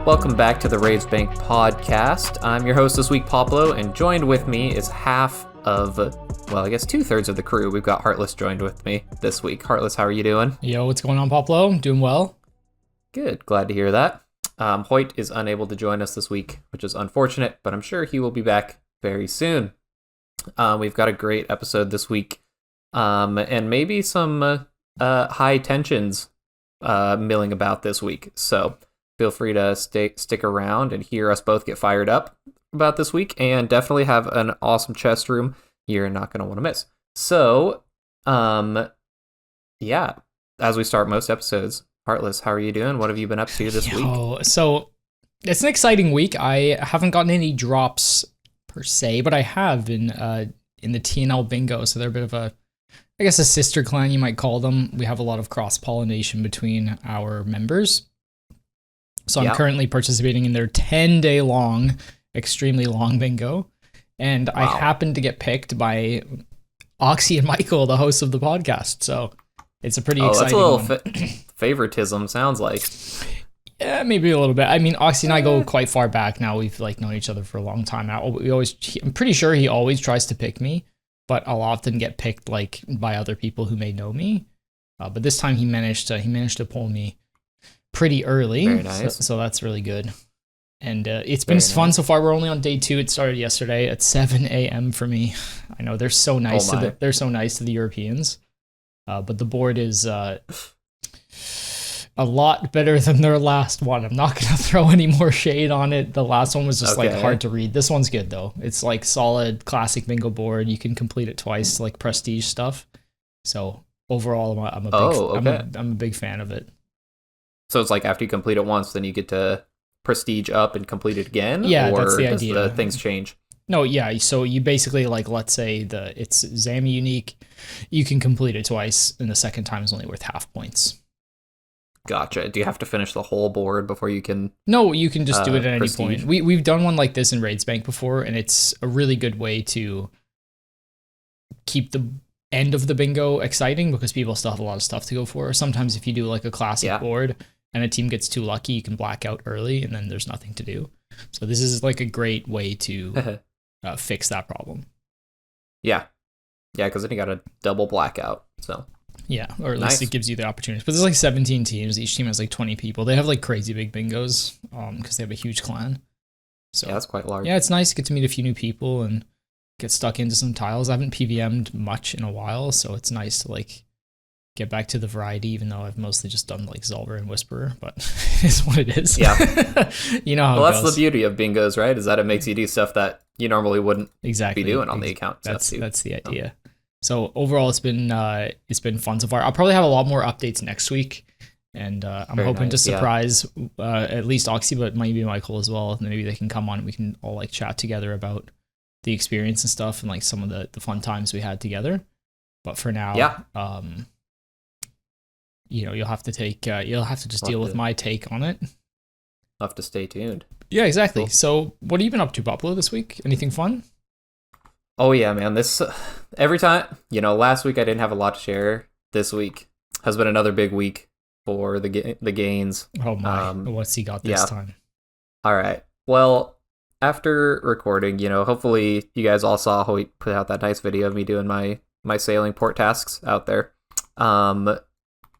Welcome back to the RaidzBank podcast. I'm your host this week, Poplo, and joined with me is half of, well, I guess 2/3 of the crew. We've got Heartless joined with me this week. Heartless, how are you doing? Yo, what's going on, Poplo? Doing well. Good, glad to hear that. Hoyt is unable to join us this week, which is unfortunate, but I'm sure he will be back very soon. We've got a great episode this week, and maybe some high tensions milling about this week, so feel free to stick around and hear us both get fired up about this week, and definitely have an awesome chest room you're not going to want to miss. So, yeah, as we start most episodes, Heartless, how are you doing? What have you been up to this week? So, it's an exciting week. I haven't gotten any drops per se, but I have been in the TNL bingo, so they're a bit of a, I guess, a sister clan, you might call them. We have a lot of cross-pollination between our members. So I'm currently participating in their 10-day long, extremely long bingo. And wow. I happened to get picked by Oxy and Michael, the hosts of the podcast. So it's a pretty exciting one. That's a little favoritism, sounds like. Yeah, maybe a little bit. I mean, Oxy and I go quite far back now. We've known each other for a long time now. I'm pretty sure he always tries to pick me, but I'll often get picked by other people who may know me. But this time he managed to pull me pretty early. Very nice. So that's really good. And it's been fun so far. We're only on day 2. It started yesterday at 7 a.m. for me. I know they're so nice they're so nice to the Europeans. But the board is a lot better than their last one. I'm not going to throw any more shade on it. The last one was just hard to read. This one's good though. It's solid classic bingo board. You can complete it twice, prestige stuff. So overall, I'm a big fan of it. So it's after you complete it once, then you get to prestige up and complete it again? Yeah, or that's the does idea. The things change? No, yeah. So you basically, let's say it's Zami unique. You can complete it twice, and the second time is only worth half points. Gotcha. Do you have to finish the whole board before you can? No, you can just do it at prestige? any point. We've done one like this in RaidsBank before, and it's a really good way to keep the end of the bingo exciting because people still have a lot of stuff to go for. Sometimes if you do a classic board and a team gets too lucky, you can black out early and then there's nothing to do. So this is a great way to fix that problem. Yeah, because then you got a double blackout. So yeah, or at least it gives you the opportunity. But there's 17 teams. Each team has 20 people. They have crazy big bingos because they have a huge clan. So yeah, that's quite large. Yeah, it's nice to get to meet a few new people and get stuck into some tiles. I haven't PVM'd much in a while, so it's nice to get back to the variety, even though I've mostly just done Zolver and Whisperer, but it's what it is. Yeah. You know how well, it that's goes. the beauty of bingos, right? Is that it makes you do stuff that you normally wouldn't be doing on the account. That's the idea. So overall, it's been fun so far. I'll probably have a lot more updates next week, and I'm hoping to surprise at least Oxy, but maybe Michael as well. And maybe they can come on and we can all chat together about the experience and stuff and some of the fun times we had together. But for now, you'll have to just deal with my take on it. I'll have to stay tuned. Yeah, exactly. Cool. So what have you been up to, Poplo, this week? Anything fun? Oh yeah, man. This every time, last week I didn't have a lot to share. This week has been another big week for the gains. Oh my, what's he got this time? All right. Well, after recording, hopefully you guys all saw Hoyt put out that nice video of me doing my sailing port tasks out there.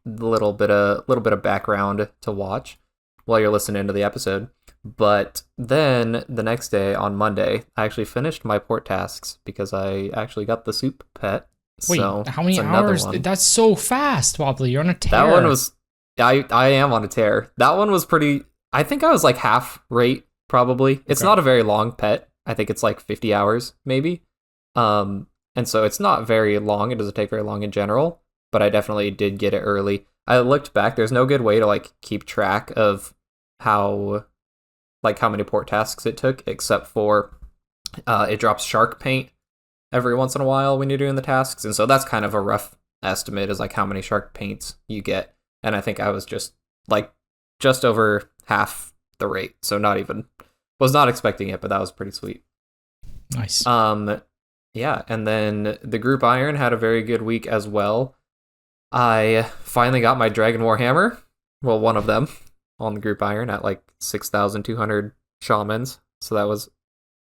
Little bit of background to watch while you're listening to the episode. But then the next day on Monday, I actually finished my port tasks because I actually got the soup pet. Wait, so how many hours? That's so fast, Poplo. You're on a tear. That one was. I am on a tear. That one was pretty. I think I was half rate. Probably. It's not a very long pet. I think it's 50 hours, maybe. And so it's not very long. It doesn't take very long in general, but I definitely did get it early. I looked back. There's no good way to keep track of how many port tasks it took, except for it drops shark paint every once in a while when you're doing the tasks. And so that's kind of a rough estimate is how many shark paints you get. And I think I was just over half the rate. So was not expecting it, but that was pretty sweet. Nice. Yeah, and then the group Iron had a very good week as well. I finally got my Dragon War hammer. Well, one of them. on the group iron at like 6,200 shamans. So that was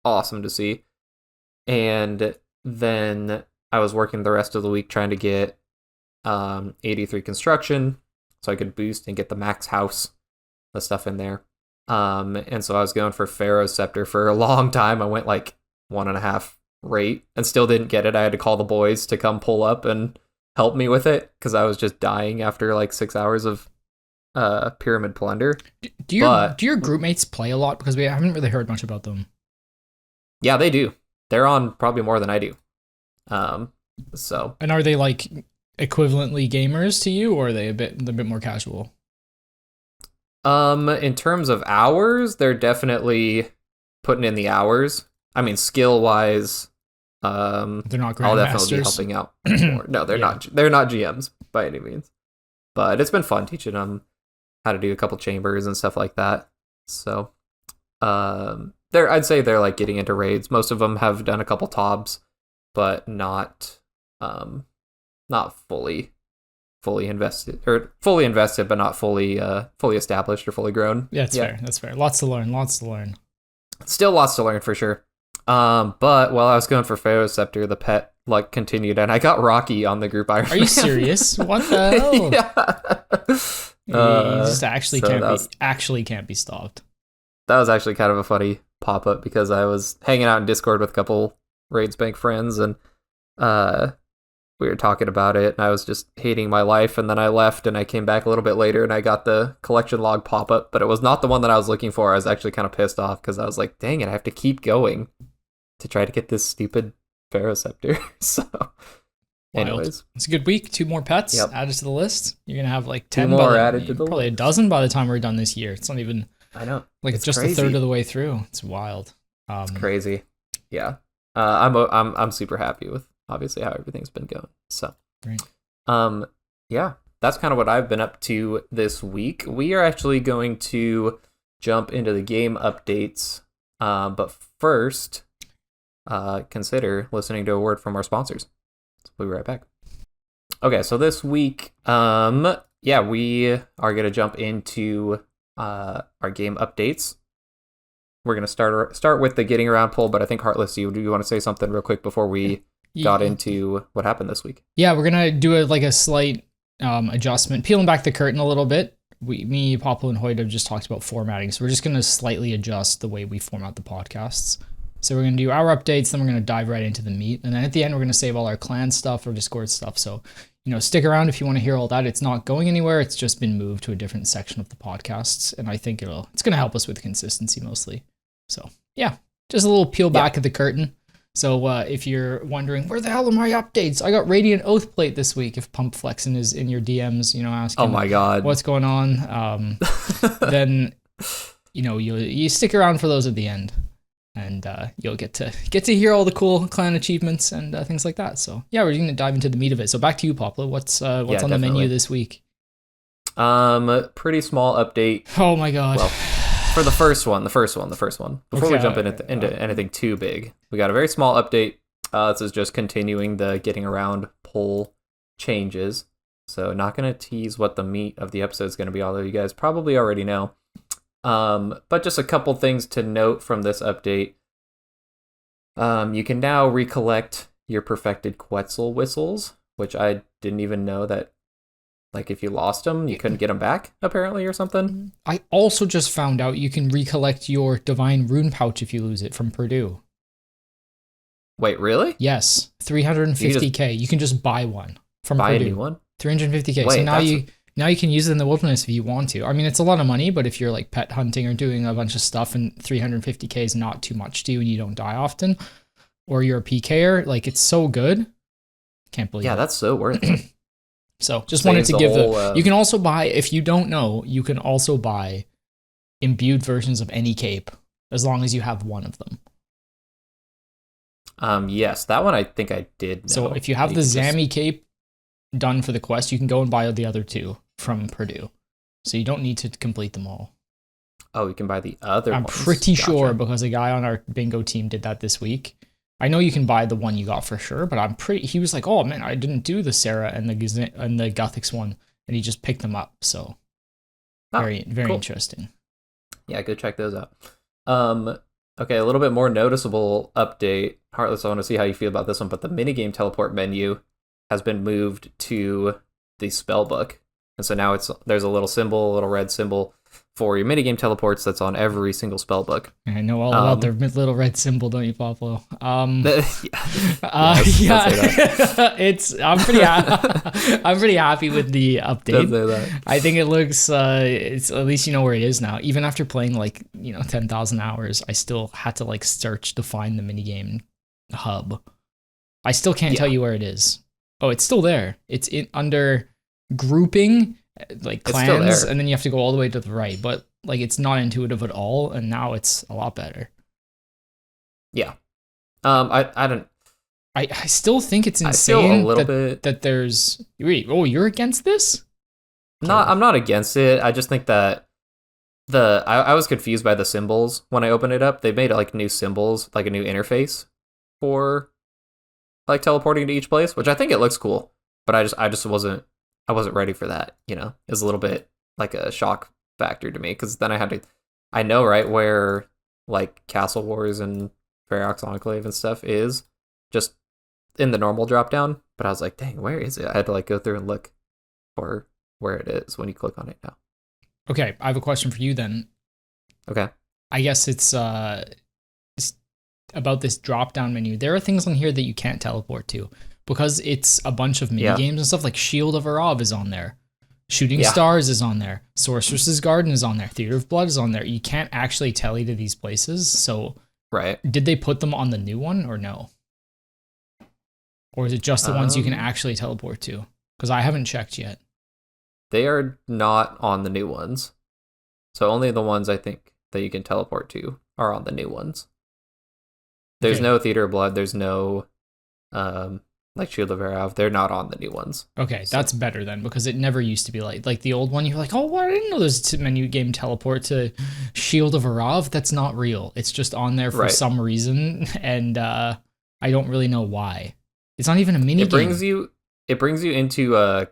awesome to see. And then I was working the rest of the week trying to get 83 construction so I could boost and get the max house, the stuff in there. And so I was going for Pharaoh's Scepter for a long time. I went like 1.5 rate and still didn't get it. I had to call the boys to come pull up and help me with it because I was just dying after like 6 hours of pyramid plunder. Do your group mates play a lot? Because we haven't really heard much about them. Yeah, they do. They're on probably more than I do. So. And are they like equivalently gamers to you, or are they a bit more casual? In terms of hours, they're definitely putting in the hours. I mean, skill wise, they're not grandmasters. I'll definitely be helping out more. No, they're not. They're not GMs by any means. But it's been fun teaching them how to do a couple chambers and stuff like that. So, I'd say they're like getting into raids. Most of them have done a couple tobs, but not fully invested, or fully invested, but not fully established or fully grown. Yeah, that's fair. Lots to learn. Still lots to learn for sure. But while I was going for Pharaoh's Scepter, the pet like continued, and I got Rocky on the group iron. Are you serious? What the hell? Yeah. You just actually can't be stopped. That was actually kind of a funny pop-up because I was hanging out in Discord with a couple RaidsBank friends, and we were talking about it, and I was just hating my life, and then I left, and I came back a little bit later, and I got the collection log pop-up, but it was not the one that I was looking for. I was actually kind of pissed off because I was like, dang it, I have to keep going to try to get this stupid Pharaoh's Scepter. So, anyways. It's a good week. 2 more pets added to the list. You're going to have like 10 more added to the probably list. A dozen by the time we're done this year. It's not even... I know. Like it's just crazy. A third of the way through. It's wild. It's crazy. Yeah. I'm super happy with obviously how everything's been going. So, great. Yeah, that's kind of what I've been up to this week. We are actually going to jump into the game updates. But first, consider listening to a word from our sponsors. So we'll be right back. Okay, so this week, we are going to jump into our game updates. We're going to start with the getting around poll, but I think Heartless, do you want to say something real quick before we got into what happened this week? Yeah, we're going to do a slight adjustment, peeling back the curtain a little bit. Me, Poplo, and Hoyt have just talked about formatting, so we're just going to slightly adjust the way we format the podcasts. So we're going to do our updates, then we're going to dive right into the meat, and then at the end we're going to save all our clan stuff or Discord stuff. So, stick around if you want to hear all that. It's not going anywhere. It's just been moved to a different section of the podcasts, and I think it's going to help us with consistency mostly. So, yeah, just a little peel back at the curtain. So if you're wondering, where the hell are my updates? I got Radiant Oathplate this week. If Pump Flexin is in your DMs, asking, oh my God, what's going on? Then, you stick around for those at the end. And you'll get to hear all the cool clan achievements and things like that. So yeah, we're going to dive into the meat of it. So back to you, Poplo. What's on definitely. The menu this week? Pretty small update. Oh my God. Well, for the first one. Before we jump into anything too big, we got a very small update. This is just continuing the getting around poll changes. So not going to tease what the meat of the episode is going to be, although you guys probably already know. But just a couple things to note from this update. You can now recollect your perfected Quetzal whistles, which I didn't even know that, like, if you lost them, you couldn't get them back, apparently, or something. I also just found out you can recollect your Divine Rune Pouch if you lose it from Purdue. Wait, really? Yes, 350k. You can just buy one from Purdue. Buy a new one? 350k. Wait, so now you can use it in the wilderness if you want to. I mean, it's a lot of money, but if you're like pet hunting or doing a bunch of stuff and 350k is not too much to you and you don't die often, or you're a PKer, like, it's so good. Can't believe it. Yeah, that's so worth it. So just wanted to give you can also buy, if you don't know, you can also buy imbued versions of any cape as long as you have one of them. Yes, that one I think I did know. So if you have the Zammy cape done for the quest, you can go and buy the other 2 from Purdue. So you don't need to complete them all. Oh, you can buy the other ones. I'm pretty sure because a guy on our bingo team did that this week. I know you can buy the one you got for sure, but he was like, oh man, I didn't do the Sarah and the Guthix one, and he just picked them up. So Oh, Very cool. interesting. Yeah, go check those out. Okay, a little bit more noticeable update. Heartless, I want to see how you feel about this one, but the minigame teleport menu has been moved to the spell book. And so now there's a little symbol, a little red symbol for your minigame teleports that's on every single spell book. I know all about the little red symbol, don't you, Poplo? I'm pretty happy with the update. I think it looks it's at least you know where it is now. Even after playing 10,000 hours, I still had to search to find the minigame hub. I still can't tell you where it is. Oh, it's still there. It's under grouping, clans, and then you have to go all the way to the right. But it's not intuitive at all, and now it's a lot better. Yeah. I still think it's insane that there's. Wait, you're against this? I'm not against it. I just think that I was confused by the symbols when I opened it up. They made new symbols, a new interface for teleporting to each place, which I think it looks cool. But I just wasn't ready for that. It's a little bit a shock factor to me, because then I know right where Castle Wars and Ferox Enclave and stuff is, just in the normal drop down, but I was like, dang, where is it? I had to go through and look for where it is when you click on it now. Okay, I have a question for you then. Okay. I guess it's about this drop down menu. There are things on here that you can't teleport to because it's a bunch of mini games and stuff. Shield of Arav is on there. Shooting Stars is on there. Sorceress's Garden is on there. Theater of Blood is on there. You can't actually tele to these places. So right. Did they put them on the new one or no? Or is it just the ones you can actually teleport to? Because I haven't checked yet. They are not on the new ones. So only the ones I think that you can teleport to are on the new ones. There's no Theater of Blood. There's no Shield of Arav. They're not on the new ones. Okay, so that's better then, because it never used to be like the old one. You're like, oh, I didn't know there's a menu game teleport to Shield of Arav. That's not real. It's just on there for some reason, and I don't really know why. It's not even a mini game. It brings you into a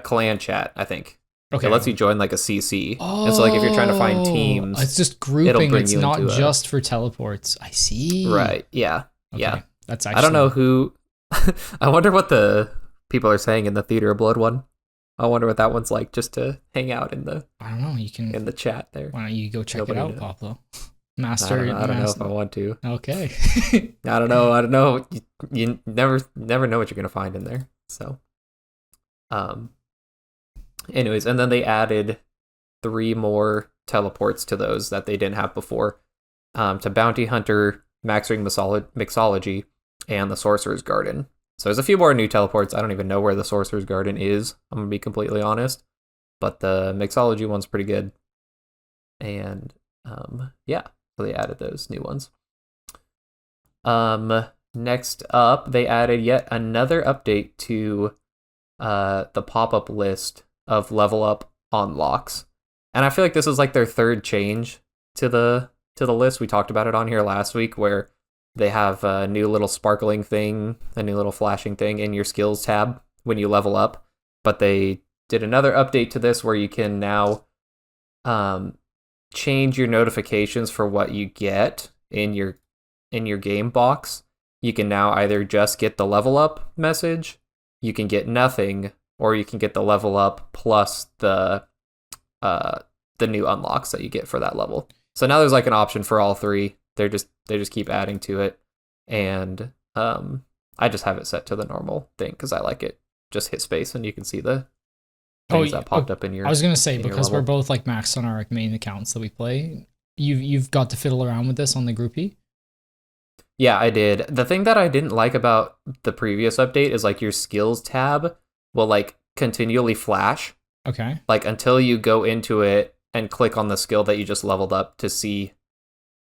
clan chat, I think. Okay. It lets you join a CC. Oh, and so if you're trying to find teams, it's just grouping. It's not just for teleports. I see. Right. Yeah. Okay. Yeah. That's actually. I don't know who. I wonder what the people are saying in the Theater of Blood one. I wonder what that one's like, just to hang out in the. I don't know. You can in the chat there. Why don't you go check it out, Poplo? Master. I don't know if I want to. Okay. I don't know. You never know what you're gonna find in there. So. Anyways, and then they added 3 more teleports to those that they didn't have before. To Bounty Hunter, Max Ring Mixology, and the Sorcerer's Garden. So there's a few more new teleports. I don't even know where the Sorcerer's Garden is, I'm gonna be completely honest. But the Mixology one's pretty good. And so they added those new ones. Next up, they added yet another update to the pop-up list of level up unlocks. And I feel like this is their third change to the list. We talked about it on here last week, where they have a new little sparkling thing, a new little flashing thing in your skills tab when you level up. But they did another update to this where you can now change your notifications for what you get in your game box. You can now either just get the level up message, you can get nothing, or you can get the level up plus the new unlocks that you get for that level. So now there's an option for all 3. They just keep adding to it, and I just have it set to the normal thing because I like it. Just hit space and you can see the things that popped up in your. I was gonna say, because we're both maxed on our main accounts that we play, you've got to fiddle around with this on the groupie. Yeah, I did. The thing that I didn't like about the previous update is your skills tab will continually flash. Okay. Until you go into it and click on the skill that you just leveled up to see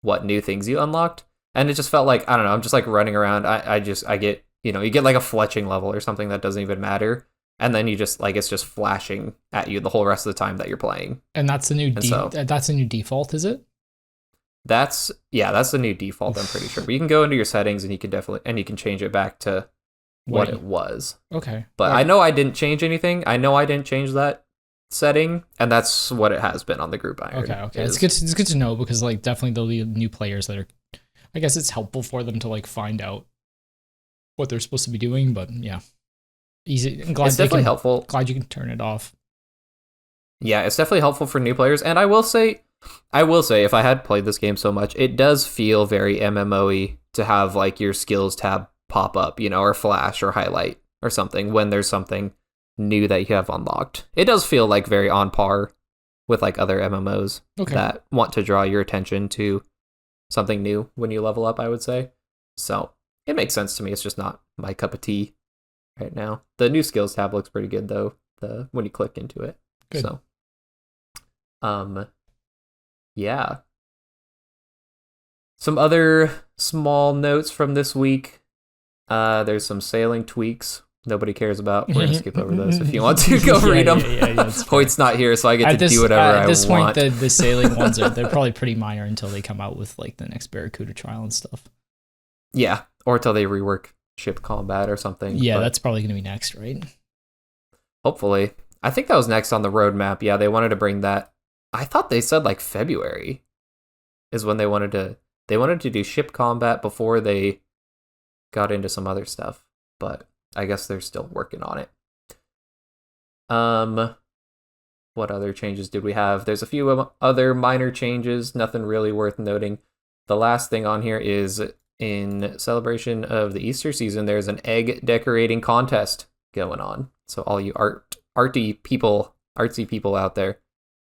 what new things you unlocked. And it just felt I don't know, I'm just running around. I get, you get a fletching level or something that doesn't even matter. And then you just it's just flashing at you the whole rest of the time that you're playing. And that's the new that's a new default, is it? That's the new default, I'm pretty sure. But you can go into your settings and you can change it back to what it was. Okay. But I know I didn't change anything. I know I didn't change that setting, and that's what it has been on the group iron. Okay. It's good to know, because like definitely there'll be new players that are, I guess it's helpful for them to like find out what they're supposed to be doing, but yeah. Easy. I'm glad it's definitely helpful. Glad you can turn it off. Yeah, it's definitely helpful for new players, and I will say if I had played this game so much, it does feel very MMO-y to have like your skills tab pop up, or flash or highlight or something when there's something new that you have unlocked. It does feel like very on par with like other MMOs that want to draw your attention to something new when you level up, I would say. So it makes sense to me. It's just not my cup of tea right now. The new skills tab looks pretty good though, when you click into it. Good. So yeah. Some other small notes from this week. There's some sailing tweaks nobody cares about. We're gonna skip over those if you want to go read them. Hoyt's not here, so I get to do whatever I want. At this point, the sailing ones they're probably pretty minor until they come out with like the next Barracuda trial and stuff. Yeah, or until they rework ship combat or something. Yeah, that's probably gonna be next, right? Hopefully. I think that was next on the roadmap. Yeah, they wanted to bring that. I thought they said like February is when they wanted to do ship combat before they got into some other stuff, but I guess they're still working on it. What other changes did we have? There's a few other minor changes, nothing really worth noting. The last thing on here is in celebration of the Easter season, there's an egg decorating contest going on. So all you artsy people out there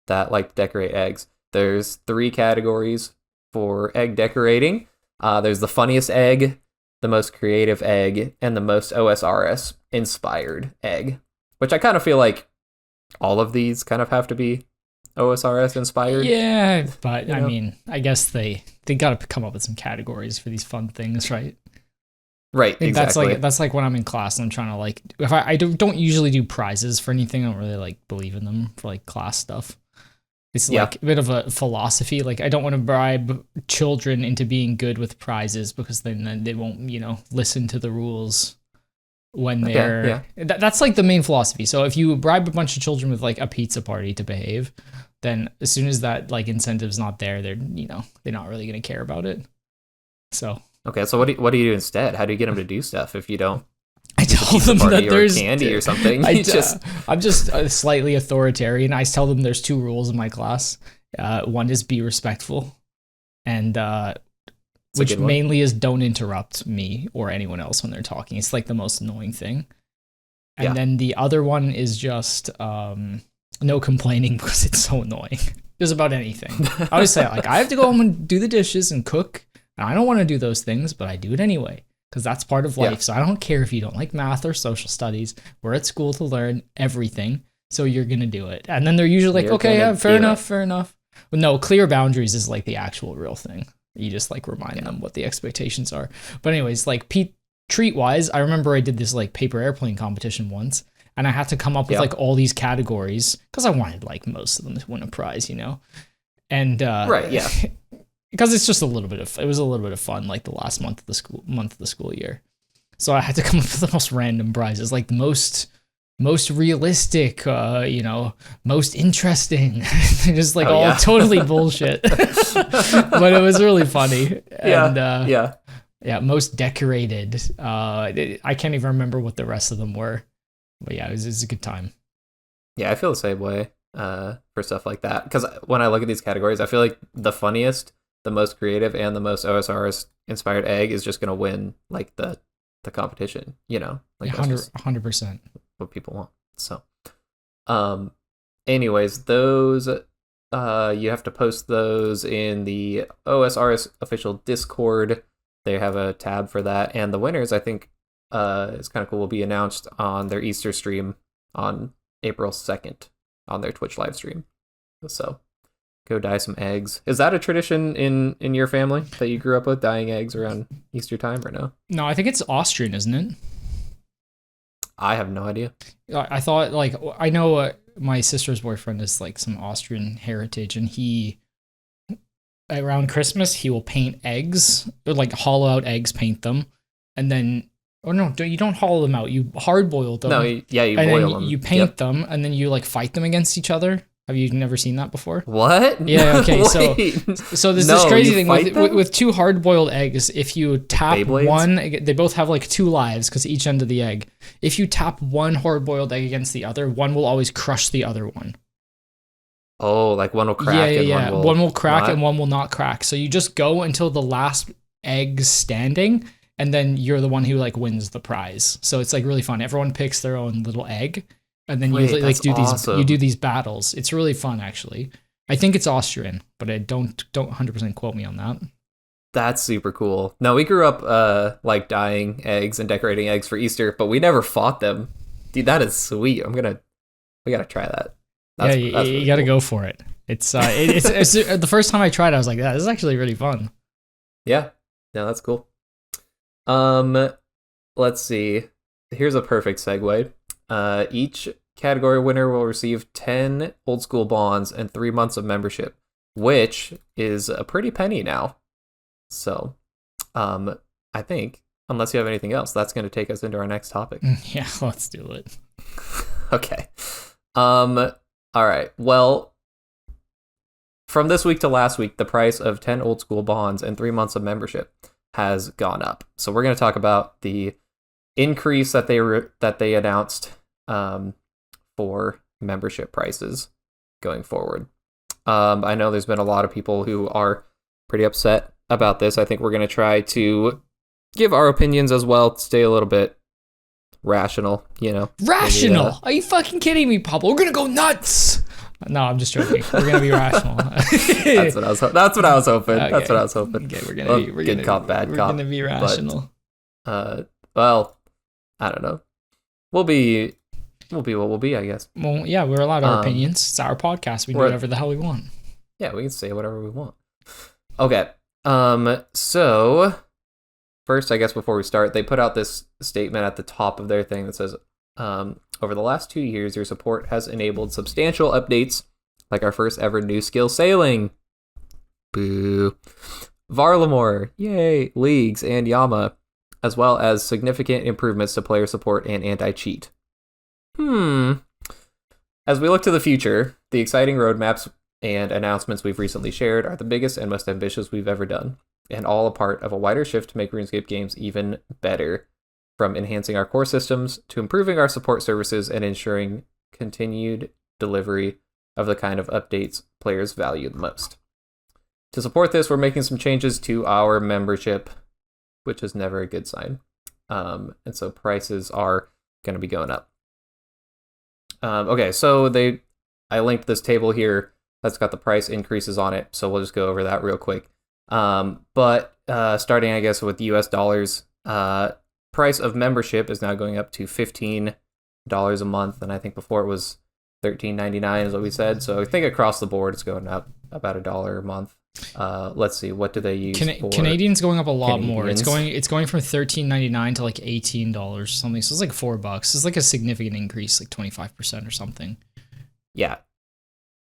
that like to decorate eggs, there's 3 categories for egg decorating. There's the funniest egg, the most creative egg, and the most OSRS inspired egg, which I kind of feel like all of these kind of have to be OSRS inspired. Yeah, but I mean, I guess they got to come up with some categories for these fun things, right? Right, exactly. That's like when I'm in class and I'm trying to like, if I don't usually do prizes for anything, I don't really like believe in them for like class stuff. It's like a bit of a philosophy. Like I don't want to bribe children into being good with prizes, because then they won't, listen to the rules when they're. That's like the main philosophy. So if you bribe a bunch of children with like a pizza party to behave, then as soon as that like incentive's not there, they're not really going to care about it. So. Okay, so what do you do instead? How do you get them to do stuff if you don't? I tell them that there's candy or something. I'm just slightly authoritarian. I tell them there's 2 rules in my class. One is be respectful, and which mainly is don't interrupt me or anyone else when they're talking. It's like the most annoying thing. And then the other one is just no complaining, because it's so annoying. Just about anything. I always say like I have to go home and do the dishes and cook. And I don't want to do those things, but I do it anyway, because that's part of life. Yeah. So I don't care if you don't like math or social studies. We're at school to learn everything, so you're going to do it. And then they're usually like, okay, yeah, fair enough. But no, clear boundaries is like the actual real thing. You just like remind them what the expectations are. But anyways, like treat-wise, I remember I did this like paper airplane competition once, and I had to come up with like all these categories, because I wanted like most of them to win a prize, And right, yeah. Because it's just it was a little bit of fun, like the last month of the school year. So I had to come up with the most random prizes, like the most realistic, most interesting, just like totally bullshit. But it was really funny. And, most decorated. I can't even remember what the rest of them were, but yeah, it was a good time. Yeah, I feel the same way for stuff like that, because when I look at these categories, I feel like the funniest, the most creative, and the most OSRS inspired egg is just going to win like the competition, like 100% what people want. So, anyways, those, you have to post those in the OSRS official Discord. They have a tab for that. And the winners, I think, is kind of cool, will be announced on their Easter stream on April 2nd on their Twitch live stream. So, go dye some eggs. Is that a tradition in your family that you grew up with, dyeing eggs around Easter time, or no? No, I think it's Austrian, isn't it? I have no idea. I thought, like, I know my sister's boyfriend is like some Austrian heritage, and he, around Christmas, he will paint eggs, or like hollow out eggs, paint them, and then Oh no, you don't hollow them out. You hard boil them. No, you and boil then them. you paint them, and then you like fight them against each other. Have you never seen that before? What? Yeah. Okay. Wait. So there's this crazy thing with two hard boiled eggs. If you tap Beyblades? one, they both have like 2 lives because each end of the egg. If you tap one hard boiled egg against the other, one will always crush the other one. Oh, like one will crack and one will crack not? and one will not crack. So you just go until the last egg's standing, and then you're the one who like wins the prize. So it's like really fun. Everyone picks their own little egg, and then you like do these battles. It's really fun actually. I think it's Austrian, but I don't 100% quote me on that. That's super cool. No, we grew up like dyeing eggs and decorating eggs for Easter, but we never fought them. Dude, that is sweet. We gotta try that. That's really you gotta go for it. It's the first time I tried, I was like, "This is actually really fun." Yeah, that's cool. Let's see. Here's a perfect segue. Each category winner will receive 10 old school bonds and 3 months of membership, which is a pretty penny now. So, I think, unless you have anything else, that's going to take us into our next topic. Yeah, let's do it. Okay. All right. Well, from this week to last week, the price of 10 old school bonds and 3 months of membership has gone up. So we're going to talk about the increase that they announced for membership prices going forward. I know there's been a lot of people who are pretty upset about this. I think we're going to try to give our opinions as well, stay a little bit rational, Rational? Maybe, are you fucking kidding me, Pablo? We're going to go nuts. No, I'm just joking. We're going to be rational. That's what I was hoping. Okay. That's what I was hoping. Okay, we're going to be good cop, bad cop. We're going to be rational. But, well, I don't know. We'll be what we'll be, I guess. Well, yeah, we're allowed our opinions. It's our podcast. We can do whatever the hell we want. Yeah, we can say whatever we want. Okay. So first, I guess before we start, they put out this statement at the top of their thing that says, over the last 2 years, your support has enabled substantial updates, like our first ever new skill sailing. Boo. Varlamore, yay, leagues, and Yama, as well as significant improvements to player support and anti-cheat. As we look to the future, the exciting roadmaps and announcements we've recently shared are the biggest and most ambitious we've ever done, and all a part of a wider shift to make RuneScape games even better, from enhancing our core systems to improving our support services and ensuring continued delivery of the kind of updates players value the most. To support this, we're making some changes to our membership, which is never a good sign. And so prices are going to be going up. Okay, so I linked this table here that's got the price increases on it, so we'll just go over that real quick. But starting, I guess, with US dollars, price of membership is now going up to $15 a month, and I think before it was $13.99 is what we said. So I think across the board it's going up about $1 a month. Let's see, what do they use? Canadian's going up a lot more. It's going from $13.99 to like $18 or something. So it's like $4. It's like a significant increase, like 25% or something. Yeah,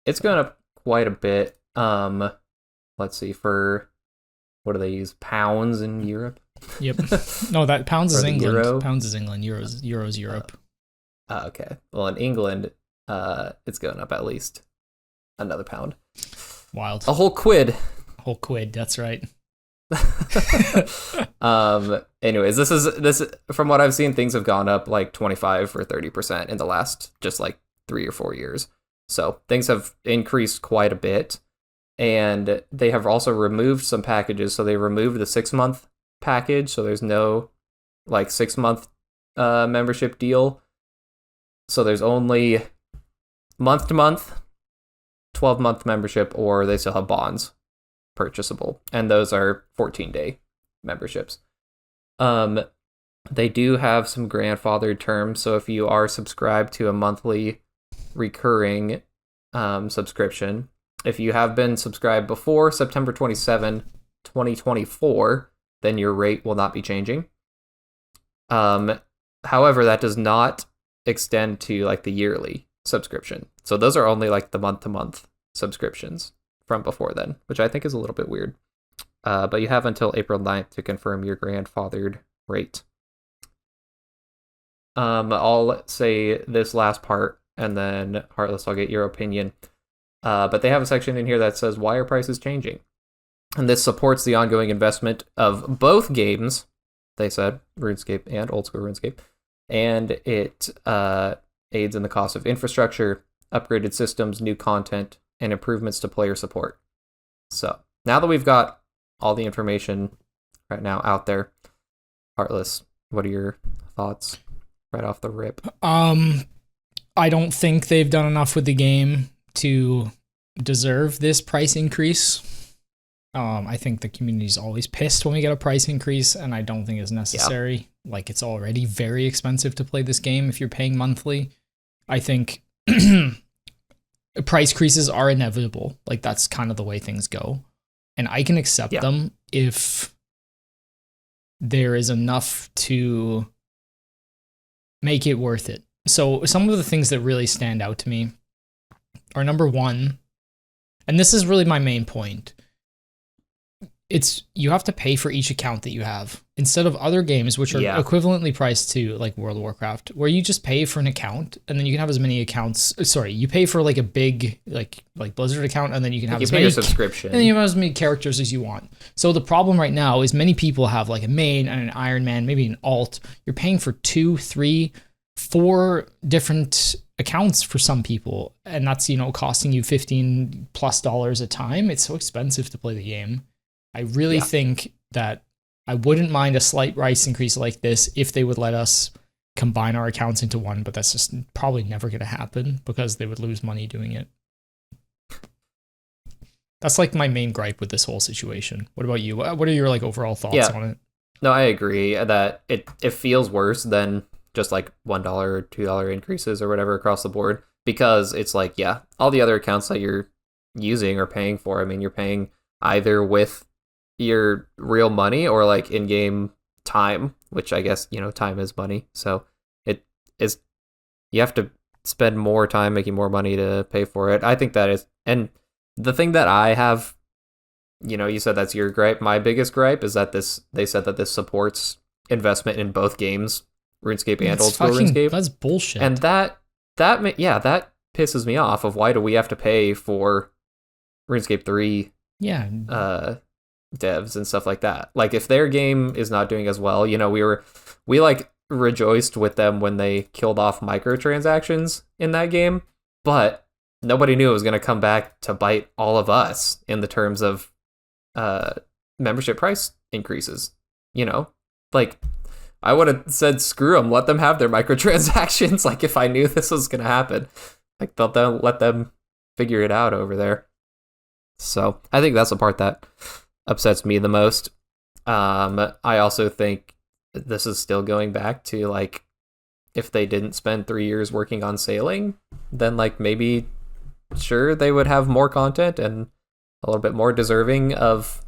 it's going up quite a bit. Let's see, for what do they use? Pounds in Europe? Yep. No, that pounds is England. Euro? Pounds is England. Euros Europe. Okay. Well, in England, it's going up at least another pound. Wild. A whole quid. That's right. Anyways, this from what I've seen, things have gone up like 25 or 30% in the last just like 3 or 4 years. So things have increased quite a bit, and they have also removed some packages. So they removed the 6-month package, so there's no like 6-month membership deal. So there's only month to month, 12-month membership, or they still have bonds purchasable, and those are 14-day memberships. They do have some grandfathered terms, so if you are subscribed to a monthly recurring subscription, if you have been subscribed before September 27, 2024, then your rate will not be changing. However, that does not extend to like the yearly subscription. So those are only like the month-to-month subscriptions from before then, which I think is a little bit weird. But you have until April 9th to confirm your grandfathered rate. I'll say this last part, and then Heartless, I'll get your opinion. But they have a section in here that says, why are prices changing? And this supports the ongoing investment of both games, they said, RuneScape and Old School RuneScape, and it aids in the cost of infrastructure, upgraded systems, new content, and improvements to player support. So now that we've got all the information right now out there, Heartless, what are your thoughts right off the rip? I don't think they've done enough with the game to deserve this price increase. I think the community's always pissed when we get a price increase, and I don't think it's necessary. Yeah. Like, it's already very expensive to play this game if you're paying monthly. I think price increases are inevitable. Like, that's kind of the way things go. And I can accept them if there is enough to make it worth it. So some of the things that really stand out to me are, number one, and this is really my main point, it's you have to pay for each account that you have instead of other games which are equivalently priced to like World of Warcraft, where you just pay for an account and then you can have as many accounts. Sorry, you pay for like a big like Blizzard account, and then you can have as many subscription, and then you have as many characters as you want. So the problem right now is many people have like a main and an Iron Man, maybe an alt. You're paying for 2, 3, 4 different accounts for some people, and that's, you know, costing you $15+ a time. It's so expensive to play the game. I really think that I wouldn't mind a slight price increase like this if they would let us combine our accounts into one, but that's just probably never going to happen because they would lose money doing it. That's like my main gripe with this whole situation. What about you? What are your like overall thoughts on it? No, I agree that it feels worse than just like $1 or $2 increases or whatever across the board, because it's like, all the other accounts that you're using or paying for, I mean, you're paying either with your real money or like in-game time, which I guess, you know, time is money. So it is, you have to spend more time making more money to pay for it. I think that is, and the thing that I have, you know, you said that's your gripe. My biggest gripe is that they said that this supports investment in both games, RuneScape and Old School RuneScape. That's bullshit. And that pisses me off. Of why do we have to pay for RuneScape 3 devs and stuff like that? Like, if their game is not doing as well, you know, we like rejoiced with them when they killed off microtransactions in that game, but nobody knew it was going to come back to bite all of us in the terms of membership price increases. You know, like, I would have said screw them, let them have their microtransactions. Like, if I knew this was going to happen, like, they'll let them figure it out over there. So I think that's the part that upsets me the most. I also think this is still going back to, like, if they didn't spend 3 years working on sailing, then like maybe sure they would have more content and a little bit more deserving of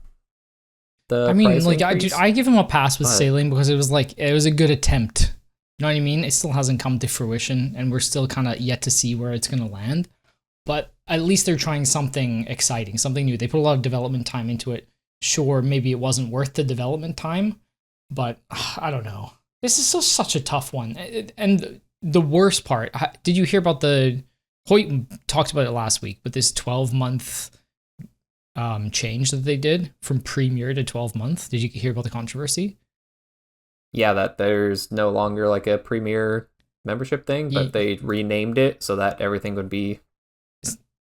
the price increase. I give them a pass with sailing because it was a good attempt. You know what I mean? It still hasn't come to fruition, and we're still kind of yet to see where it's going to land. But at least they're trying something exciting, something new. They put a lot of development time into it. Sure, maybe it wasn't worth the development time, but I don't know. This is such a tough one. And the worst part, did you hear about Hoyt talked about it last week, but this 12-month change that they did from Premier to 12-month? Did you hear about the controversy? Yeah, that there's no longer like a Premier membership thing, but they renamed it so that everything would be,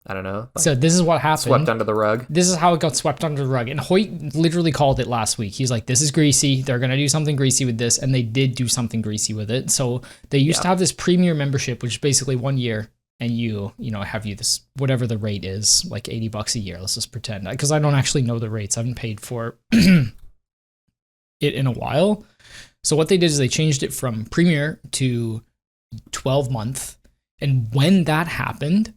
I don't know. Like, so this is what happened. Swept under the rug. This is how it got swept under the rug. And Hoyt literally called it last week. He's like, this is greasy. They're going to do something greasy with this. And they did do something greasy with it. So they used to have this Premier membership, which is basically 1 year. And you have this, whatever the rate is, like $80 a year. Let's just pretend. Because I don't actually know the rates. I haven't paid for it in a while. So what they did is they changed it from Premier to 12-month. And when that happened,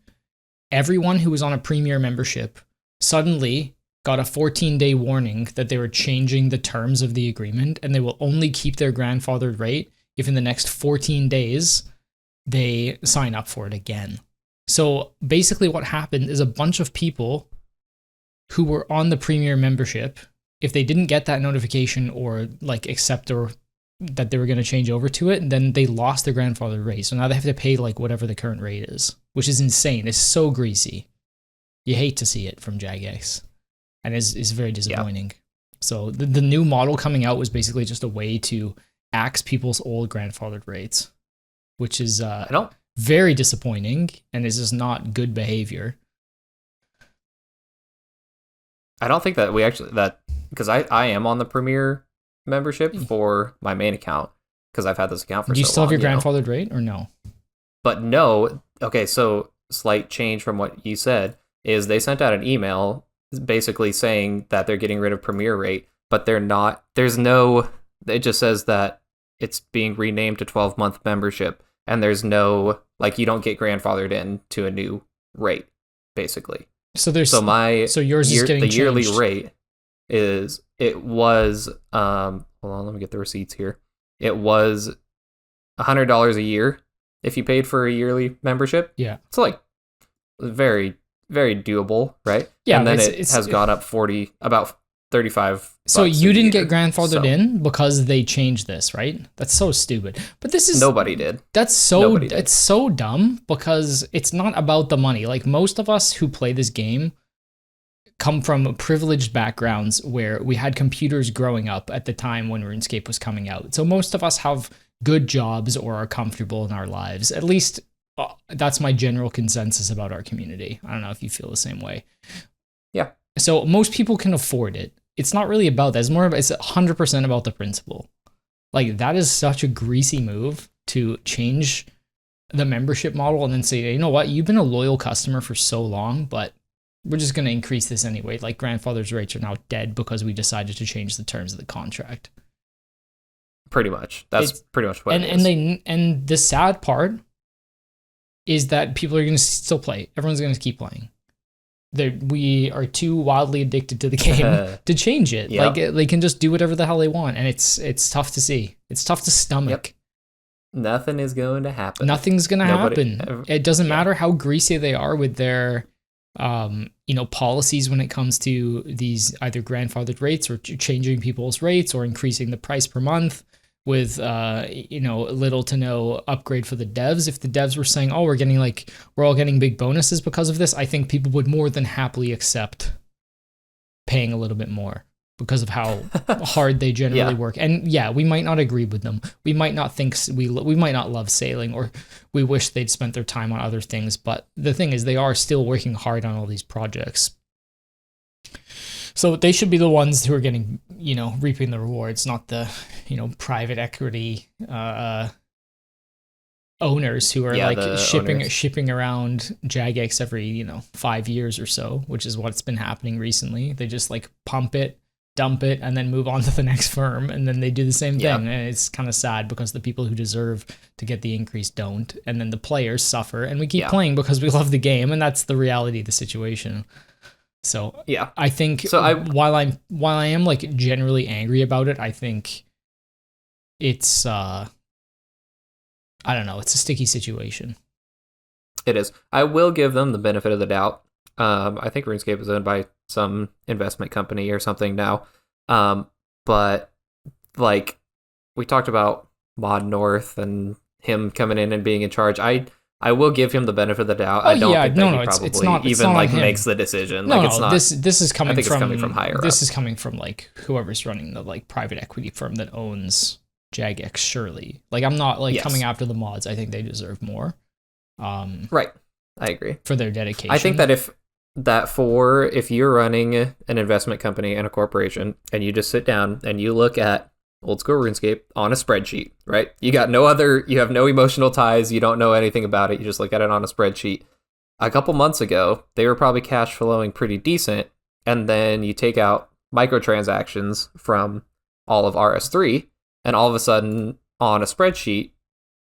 everyone who was on a Premier membership suddenly got a 14-day warning that they were changing the terms of the agreement, and they will only keep their grandfathered rate if in the next 14 days they sign up for it again. So basically what happened is a bunch of people who were on the Premier membership, if they didn't get that notification or like accept or that they were going to change over to it, and then they lost their grandfathered rate. So now they have to pay like whatever the current rate is, which is insane. It's so greasy. You hate to see it from Jagex, and it's very disappointing. Yeah. So the new model coming out was basically just a way to axe people's old grandfathered rates, which is very disappointing and is just not good behavior. I don't think that because I am on the Premier membership for my main account because I've had this account for so long. Do you still have your grandfathered rate or no? But no. Okay, so slight change from what you said is they sent out an email basically saying that they're getting rid of Premier rate, but they're not. It just says that it's being renamed to 12-month membership, and there's no, like, you don't get grandfathered in to a new rate, basically. So yours is getting the changed. Yearly rate it was hold on, let me get the receipts here. It was $100 a year if you paid for a yearly membership. Yeah. It's like very, very doable, right? Yeah. And then it has gone up about 35. So you didn't get grandfathered in because they changed this, right? That's so stupid. But this is nobody did. It's so dumb because it's not about the money. Like most of us who play this game come from privileged backgrounds where we had computers growing up at the time when RuneScape was coming out. So most of us have good jobs or are comfortable in our lives. At least that's my general consensus about our community. I don't know if you feel the same way. Yeah. So most people can afford it. It's not really about that. It's 100% about the principle. Like that is such a greasy move to change the membership model and then say, you know what, you've been a loyal customer for so long, but we're just going to increase this anyway. Like grandfather's rates are now dead because we decided to change the terms of the contract. Pretty much. That's pretty much what it is. And the sad part is that people are going to still play. Everyone's going to keep playing. We are too wildly addicted to the game to change it. Yep. Like they can just do whatever the hell they want, and it's tough to see. It's tough to stomach. Yep. Nothing is going to happen. Nothing's going to happen. It doesn't matter how greasy they are with their policies when it comes to these either grandfathered rates or changing people's rates or increasing the price per month with little to no upgrade for the devs. If the devs were saying, oh, we're all getting big bonuses because of this, I think people would more than happily accept paying a little bit more because of how hard they generally work. And yeah, we might not agree with them. We might not think we might not love sailing, or we wish they'd spent their time on other things. But the thing is, they are still working hard on all these projects. So they should be the ones who are getting, reaping the rewards, not the, private equity owners who are shipping around Jagex every, 5 years or so, which is what's been happening recently. They just pump it, dump it, and then move on to the next firm, and then they do the same thing. And it's kind of sad because the people who deserve to get the increase don't, and then the players suffer, and we keep playing because we love the game, and that's the reality of the situation. So yeah, I think while I am generally angry about it, I think it's I don't know, it's a sticky situation. It is. I will give them the benefit of the doubt. I think RuneScape is owned by some investment company or something now. But we talked about Mod North and him coming in and being in charge. I will give him the benefit of the doubt. I don't think that he probably it's not makes the decision. It's not. This is coming from higher up. This is coming from whoever's running the private equity firm that owns Jagex. Surely, I'm not coming after the mods. I think they deserve more. Right, I agree for their dedication. I think that if you're running an investment company and a corporation, and you just sit down and you look at Old School RuneScape on a spreadsheet, right? You have no emotional ties. You don't know anything about it. You just look at it on a spreadsheet. A couple months ago, they were probably cash flowing pretty decent. And then you take out microtransactions from all of RS3, and all of a sudden on a spreadsheet,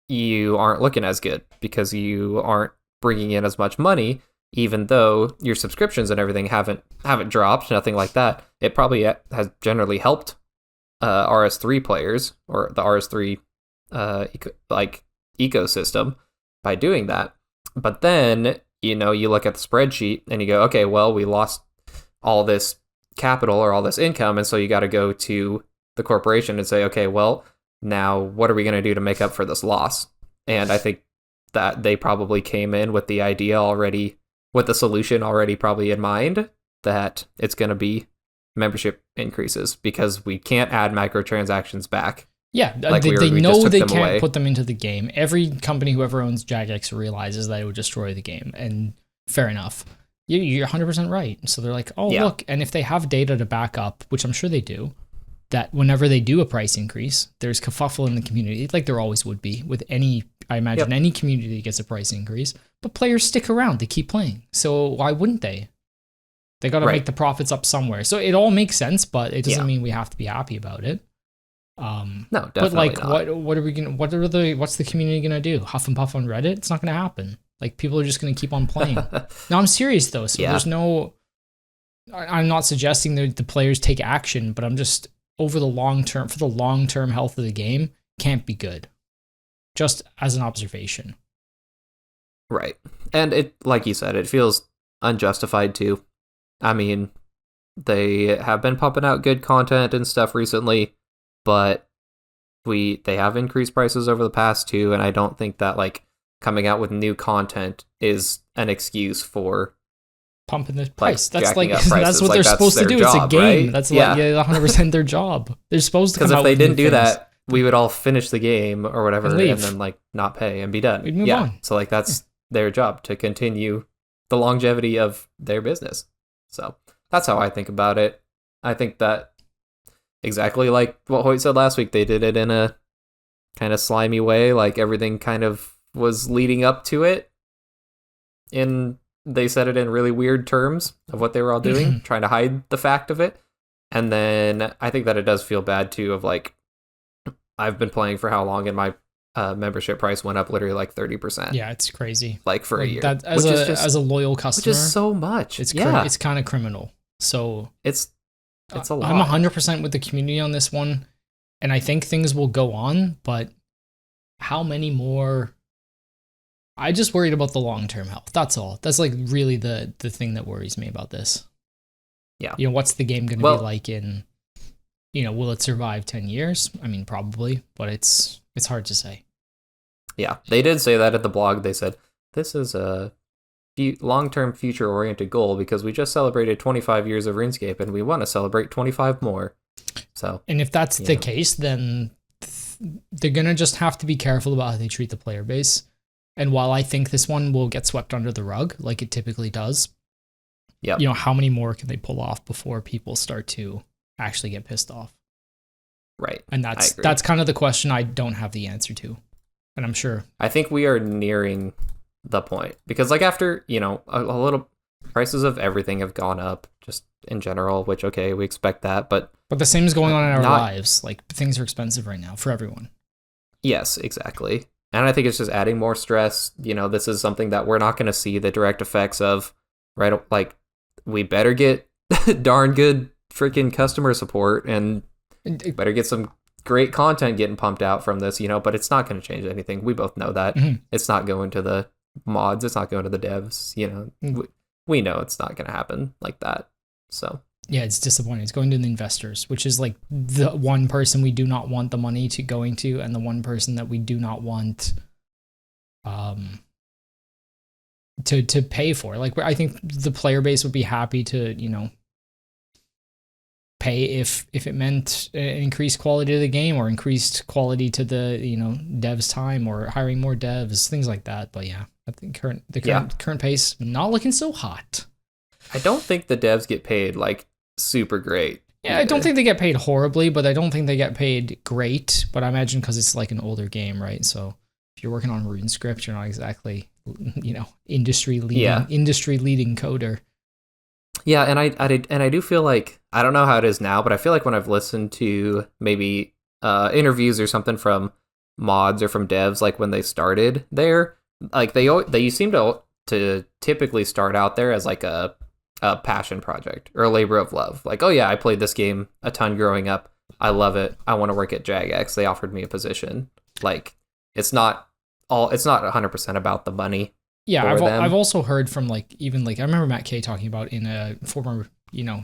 you aren't looking as good because you aren't bringing in as much money, even though your subscriptions and everything haven't dropped, nothing like that. It probably has generally helped RS3 players or the RS3 ecosystem by doing that. But then you look at the spreadsheet and you go, okay, well, we lost all this capital or all this income, and so you got to go to the corporation and say, okay, well, now what are we going to do to make up for this loss? And I think that they probably came in with the idea already, with the solution already probably in mind, that it's going to be membership increases because we can't add microtransactions back. Yeah, they know they can't put them into the game. Every company who ever owns Jagex realizes that it would destroy the game, and fair enough. You're 100% right. So they're like, oh, look, and if they have data to back up, which I'm sure they do, that whenever they do a price increase, there's kerfuffle in the community, like there always would be with any, I imagine, any community that gets a price increase, but players stick around, they keep playing. So why wouldn't they? They got to make the profits up somewhere. So it all makes sense, but it doesn't mean we have to be happy about it. No, definitely but like, not. what are we gonna? What's the community gonna do? Huff and puff on Reddit? It's not gonna happen. Like people are just gonna keep on playing. No, I'm serious though. So there's no. I'm not suggesting that the players take action, but I'm just over the long term, for the long term health of the game, can't be good. Just as an observation. Right, and it, like you said, it feels unjustified too. I mean, they have been pumping out good content and stuff recently, but they have increased prices over the past too, and I don't think that like coming out with new content is an excuse for pumping the price. Like, that's like that's what they're supposed to do. Job, it's a game. Right? That's like 100% their job. They're supposed to. Because if they didn't do that, we would all finish the game or whatever, and then like not pay and be done. We'd move on. So like that's their job, to continue the longevity of their business. So that's how I think about it. I think that exactly like what Hoyt said last week, they did it in a kind of slimy way. Like everything kind of was leading up to it. They said it in really weird terms of what they were all doing, trying to hide the fact of it. And then I think that it does feel bad too, of like, I've been playing for how long, and my membership price went up literally like 30%. Yeah, it's crazy. Like for a year. That, as a loyal customer, which is so much. It's kind of criminal. So it's a lot. I'm 100% with the community on this one, and I think things will go on, but how many more? I just worried about the long-term health. That's all. That's like really the thing that worries me about this. Yeah. What's the game going to be like in, will it survive 10 years? I mean, probably, but it's hard to say. Yeah, they did say that at the blog. They said, this is a long-term future-oriented goal because we just celebrated 25 years of RuneScape and we want to celebrate 25 more. So, and if that's the case, then they're going to just have to be careful about how they treat the player base. And while I think this one will get swept under the rug, like it typically does, how many more can they pull off before people start to actually get pissed off? Right. And that's kind of the question I don't have the answer to. And I'm sure. I think we are nearing the point. Because like after, a little prices of everything have gone up just in general, which, okay, we expect that. But the same is going on in our lives. Like things are expensive right now for everyone. Yes, exactly. And I think it's just adding more stress. This is something that we're not going to see the direct effects of, right? Like, we better get darn good freaking customer support and better get some great content getting pumped out from this, but it's not going to change anything. We both know that. It's not going to the mods. It's not going to the devs. We know it's not going to happen like that. So. Yeah, it's disappointing. It's going to the investors, which is like the one person we do not want the money to going to, and the one person that we do not want to pay for. Like, I think the player base would be happy to, pay if it meant increased quality to the game or increased quality to the, devs' time or hiring more devs, things like that. But yeah, I think current pace not looking so hot. I don't think the devs get paid like super great. Yeah, I don't think they get paid horribly, but I don't think they get paid great. But I imagine because it's like an older game, right? So if you're working on RuneScript, you're not exactly, industry leading coder. Yeah, and I do feel like, I don't know how it is now, but I feel like when I've listened to maybe interviews or something from mods or from devs, like when they started there, like they seem to typically start out there as like a passion project or a labor of love. Like, oh yeah, I played this game a ton growing up. I love it. I want to work at Jagex. They offered me a position. Like, it's not 100% about the money. Yeah, I've also heard from I remember Matt K talking about in a former, I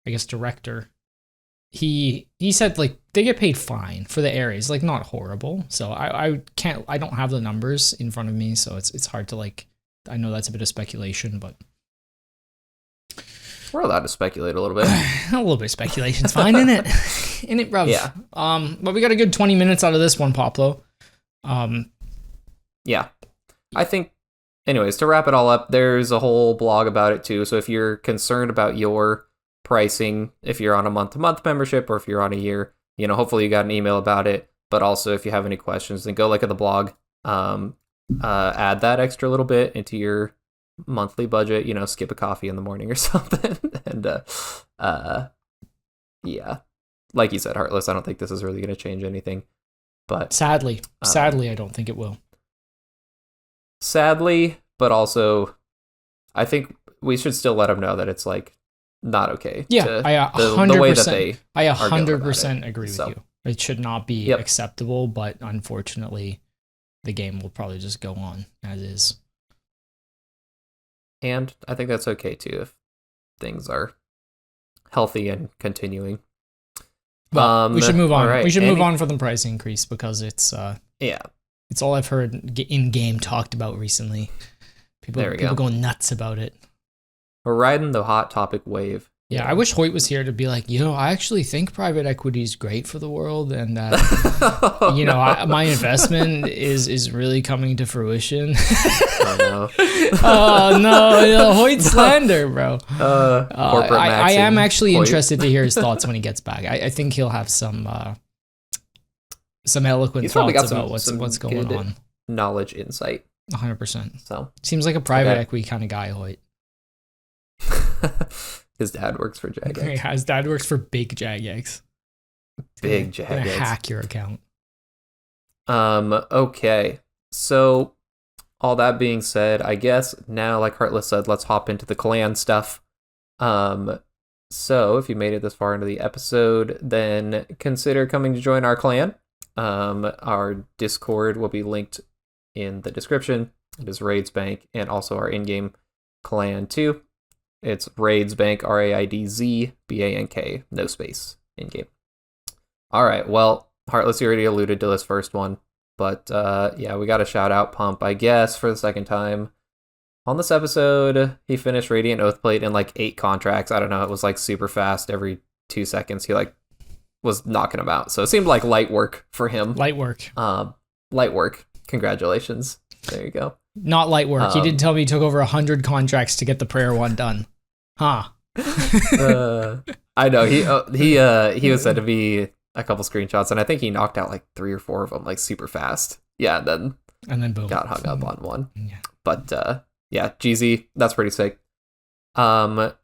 guess director he said like they get paid fine for the areas, like not horrible. So I don't have the numbers in front of me, so it's hard to like. I know that's a bit of speculation, but we're allowed to speculate a little bit. A little bit of speculation's fine, isn't it? Isn't it, bruv? Yeah. But we got a good 20 minutes out of this one, Poplo. Yeah. I think, anyways, to wrap it all up, there's a whole blog about it too. So if you're concerned about your pricing, if you're on a month-to-month membership or if you're on a year, hopefully you got an email about it. But also if you have any questions, then go look at the blog. Add that extra little bit into your monthly budget, skip a coffee in the morning or something. And yeah, like you said, Heartless, I don't think this is really going to change anything. But sadly, I don't think it will. Sadly, but also I think we should still let them know that it's like not okay. Yeah, I 100%. The way that they I 100% agree with you. It should not be acceptable, but unfortunately, the game will probably just go on as is. And I think that's okay too if things are healthy and continuing. Well, we should move on. Right. We should move on for the price increase because it's it's all I've heard in game talked about recently. People going nuts about it. We're riding the hot topic wave. Yeah, I wish Hoyt was here to be like, I actually think private equity is great for the world, and that my investment is really coming to fruition. Oh no! Oh no! Hoyt slander, bro. I am actually interested to hear his thoughts when he gets back. I think he'll have some eloquent thoughts about what's going on. Knowledge, insight. 100%. So seems like a private equity kind of guy, Hoyt. His dad works for Jagex. Yeah, his dad works for Big Jagex. Big Jagex. Gonna hack your account. Okay. So, all that being said, I guess now, like Heartless said, let's hop into the clan stuff. So, if you made it this far into the episode, then consider coming to join our clan. Our Discord will be linked in the description. It is RaidzBank and also our in-game clan too. It's RaidzBank, RaidzBank, no space in game. All right, well, Heartless, you already alluded to this first one, but we got a shout out Pump, I guess, for the second time. On this episode, he finished Radiant Oathplate in like 8 contracts. I don't know, it was like super fast. Every 2 seconds, he like was knocking them out. So it seemed like light work for him. Light work. Light work. Congratulations. There you go. Not light work. He did tell me he took over 100 contracts to get the prayer one done. Huh. I know. He was said to be a couple screenshots, and I think he knocked out like 3 or 4 of them like super fast. Yeah, and then boom. Got hung up on one. Yeah. But GZ, that's pretty sick.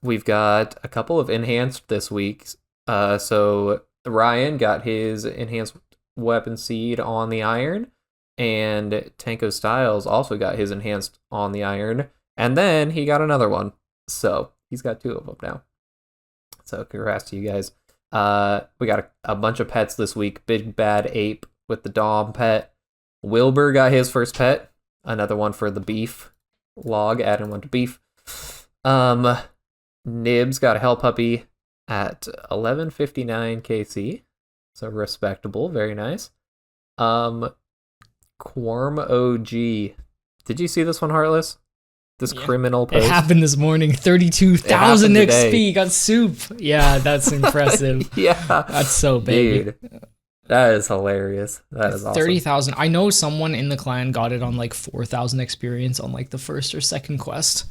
We've got a couple of enhanced this week. So Ryan got his enhanced weapon seed on the iron. And Tanko Styles also got his enhanced on the iron. And then he got another one. So he's got 2 of them now. So congrats to you guys. We got a bunch of pets this week. Big Bad Ape with the Dom pet. Wilbur got his first pet. Another one for the beef log. Adding one to beef. Nibs got a Hell Puppy at 1159 KC. So respectable. Very nice. Quorm OG. Did you see this one, Heartless? This criminal post? It happened this morning. 32,000 XP. Got soup. Yeah, that's impressive. Yeah. That's so big. Dude, that is hilarious. That is awesome. 30,000. I know someone in the clan got it on like 4,000 experience on like the first or second quest.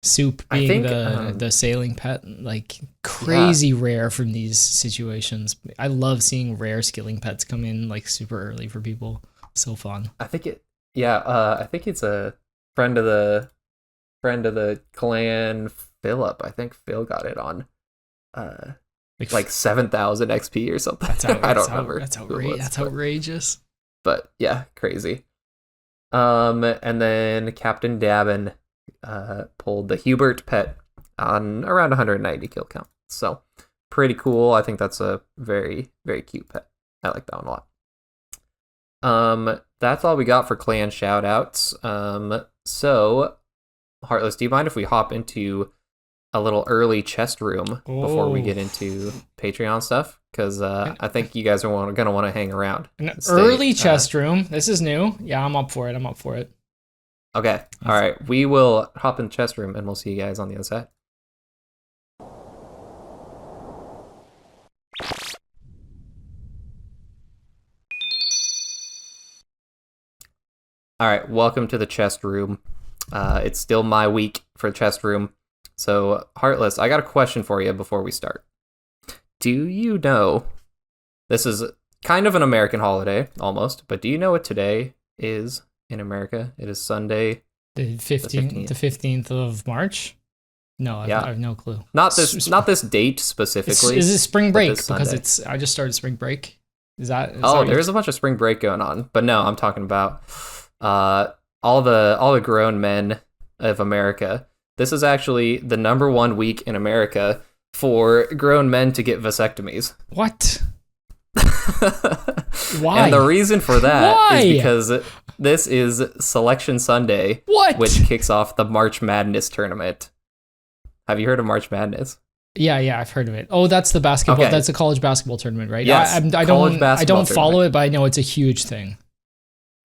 Soup being the sailing pet. Like crazy rare from these situations. I love seeing rare skilling pets come in like super early for people. So fun. I think it's a friend of the clan, Philip. I think Phil got it on like 7,000 XP or something. I don't remember. That's outrageous. But yeah, crazy. And then Captain Dabin pulled the Hubert pet on around 190 kill count. So pretty cool. I think that's a very, very cute pet. I like that one a lot. That's all we got for clan shoutouts. So Heartless, do you mind if we hop into a little early chest room before we Oh. get into Patreon stuff, because I think you guys are gonna want to hang around. An and stay, early chest room. This is new. Yeah, I'm up for it. Okay. All right. We will hop in the chest room and we'll see you guys on the other side. All right. Welcome to the chest room. It's still my week for chest room. So, Heartless, I got a question for you before we start. Do you know, this is kind of an American holiday, almost, but do you know what today is in America? It is Sunday. The 15th of March? No, I have no clue. Not this date specifically. Is it spring break? Because I just started spring break. Is that there's a bunch of spring break going on. But no, I'm talking about all the grown men of America. This is actually the number one week in America for grown men to get vasectomies. What? Why? And the reason for that is because this is Selection Sunday, which kicks off the March Madness tournament. Have you heard of March Madness? Yeah, I've heard of it. Oh, that's the basketball. Okay. That's a college basketball tournament, right? Yes, I don't follow it, but I know it's a huge thing.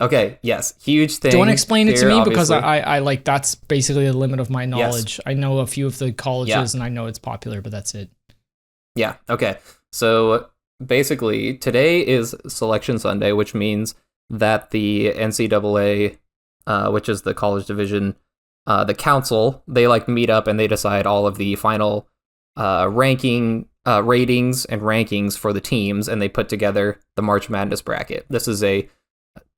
Okay, yes, huge thing. Do you want to explain it to me? Because I like, that's basically the limit of my knowledge. Yes. I know a few of the colleges and I know it's popular, but that's it. Yeah, okay. So basically, today is Selection Sunday, which means that the NCAA, which is the college division, the council, they like meet up and they decide all of the final ratings and rankings for the teams, and they put together the March Madness bracket.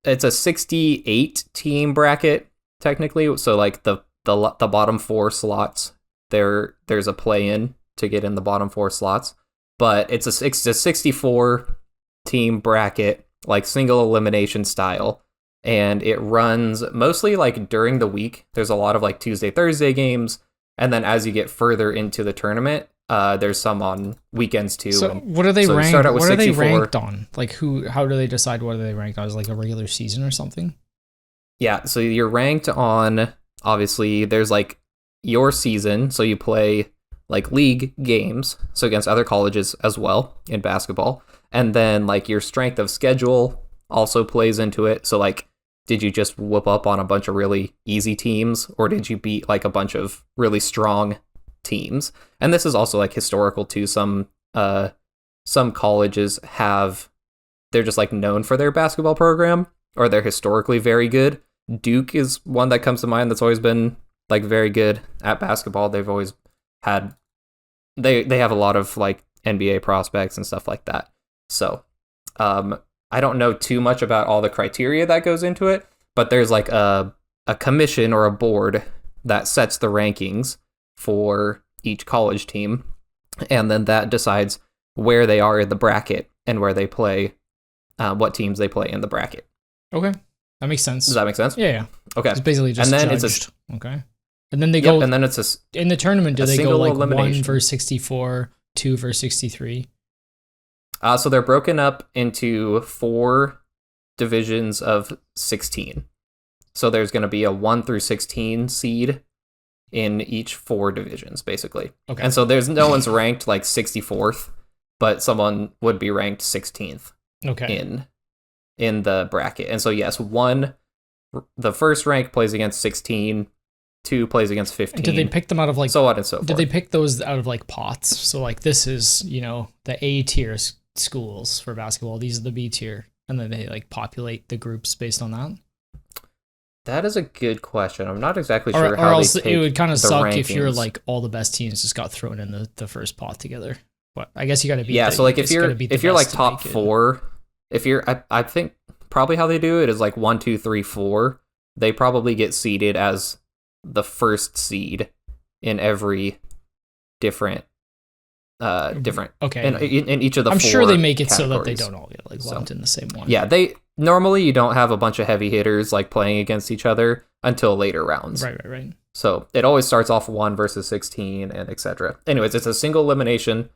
It's a 68 team bracket technically, so like the bottom four slots, there's a play-in to get in the bottom four slots, but it's a 64 team bracket, like single elimination style, and it runs mostly like during the week. There's a lot of like Tuesday, Thursday games, and then as you get further into the tournament, there's some on weekends too. So what are they ranked? What are they ranked on? Like how do they decide what are they ranked on? Is it like a regular season or something? Yeah, so you're ranked on, obviously there's like your season, so you play like league games, so against other colleges as well in basketball. And then like your strength of schedule also plays into it. So like, did you just whoop up on a bunch of really easy teams, or did you beat like a bunch of really strong teams? And this is also like historical too. Some colleges they're just like known for their basketball program, or they're historically very good. Duke is one that comes to mind that's always been like very good at basketball. They've always had they have a lot of like NBA prospects and stuff like that. So I don't know too much about all the criteria that goes into it, but there's like a commission or a board that sets the rankings for each college team, and then that decides where they are in the bracket and where they play, what teams they play in the bracket. Okay, that makes sense. Does that make sense? Yeah. Okay. It's basically just and then judged. Okay. And then they go. And then it's in the tournament. Do they go like elimination. 1 versus 64, 2 versus 63? So they're broken up into 4 divisions of 16. So there's going to be a 1 through 16 seed in each 4 divisions, basically. Okay. And so there's no one's ranked like 64th, but someone would be ranked 16th. Okay. In the bracket. And so yes, the first rank plays against 16, 2 plays against 15. Did they pick them out of like so on and so forth? Did they pick those out of like pots? So like this is, the A tier schools for basketball. These are the B tier, and then they like populate the groups based on that. That is a good question. I'm not exactly sure how else they pick. It would kind of suck rankings. If you're like all the best teams just got thrown in the first pot together. But I guess you got to be so like if you're like top 4, if you're I think probably how they do it is like 1, 2, 3, 4. They probably get seeded as the first seed in every different okay in each of the I'm 4 sure they make it categories. So that they don't all get like lumped in the same one. Yeah, they normally you don't have a bunch of heavy hitters like playing against each other until later rounds. Right. So it always starts off 1 versus 16 and etc. Anyways, it's a single elimination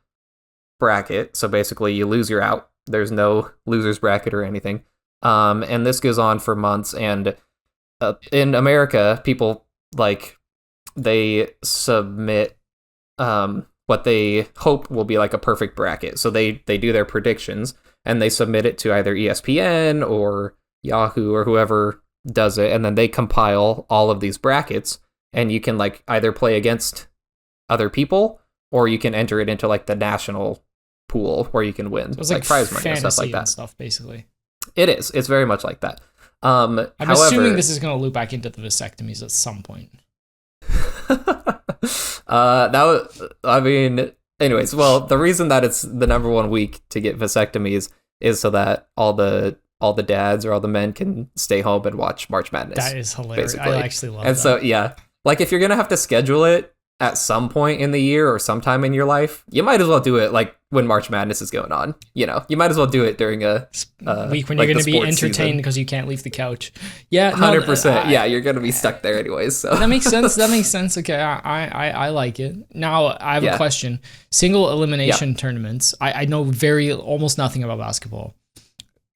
bracket, so basically you lose, you're out. There's no losers bracket or anything. And this goes on for months, and in America, people like they submit what they hope will be like a perfect bracket. So they do their predictions and they submit it to either ESPN or Yahoo or whoever does it, and then they compile all of these brackets, and you can like either play against other people or you can enter it into like the national pool where you can win. So it's like prize money and stuff like that. Stuff basically. It is. It's very much like that. I'm assuming this is going to loop back into the vasectomies at some point. Anyways, well, the reason that it's the number one week to get vasectomies is so that all the dads or all the men can stay home and watch March Madness. That is hilarious. Basically. I actually love that. And so, yeah, like if you're going to have to schedule it at some point in the year or sometime in your life, you might as well do it like when March Madness is going on. You know, you might as well do it during a week when like you're going to be entertained season. Because you can't leave the couch. Yeah, 100%. Yeah, you're going to be stuck there anyways. So that makes sense. Okay, I like it. Now I have a question. Single elimination tournaments. I know almost nothing about basketball.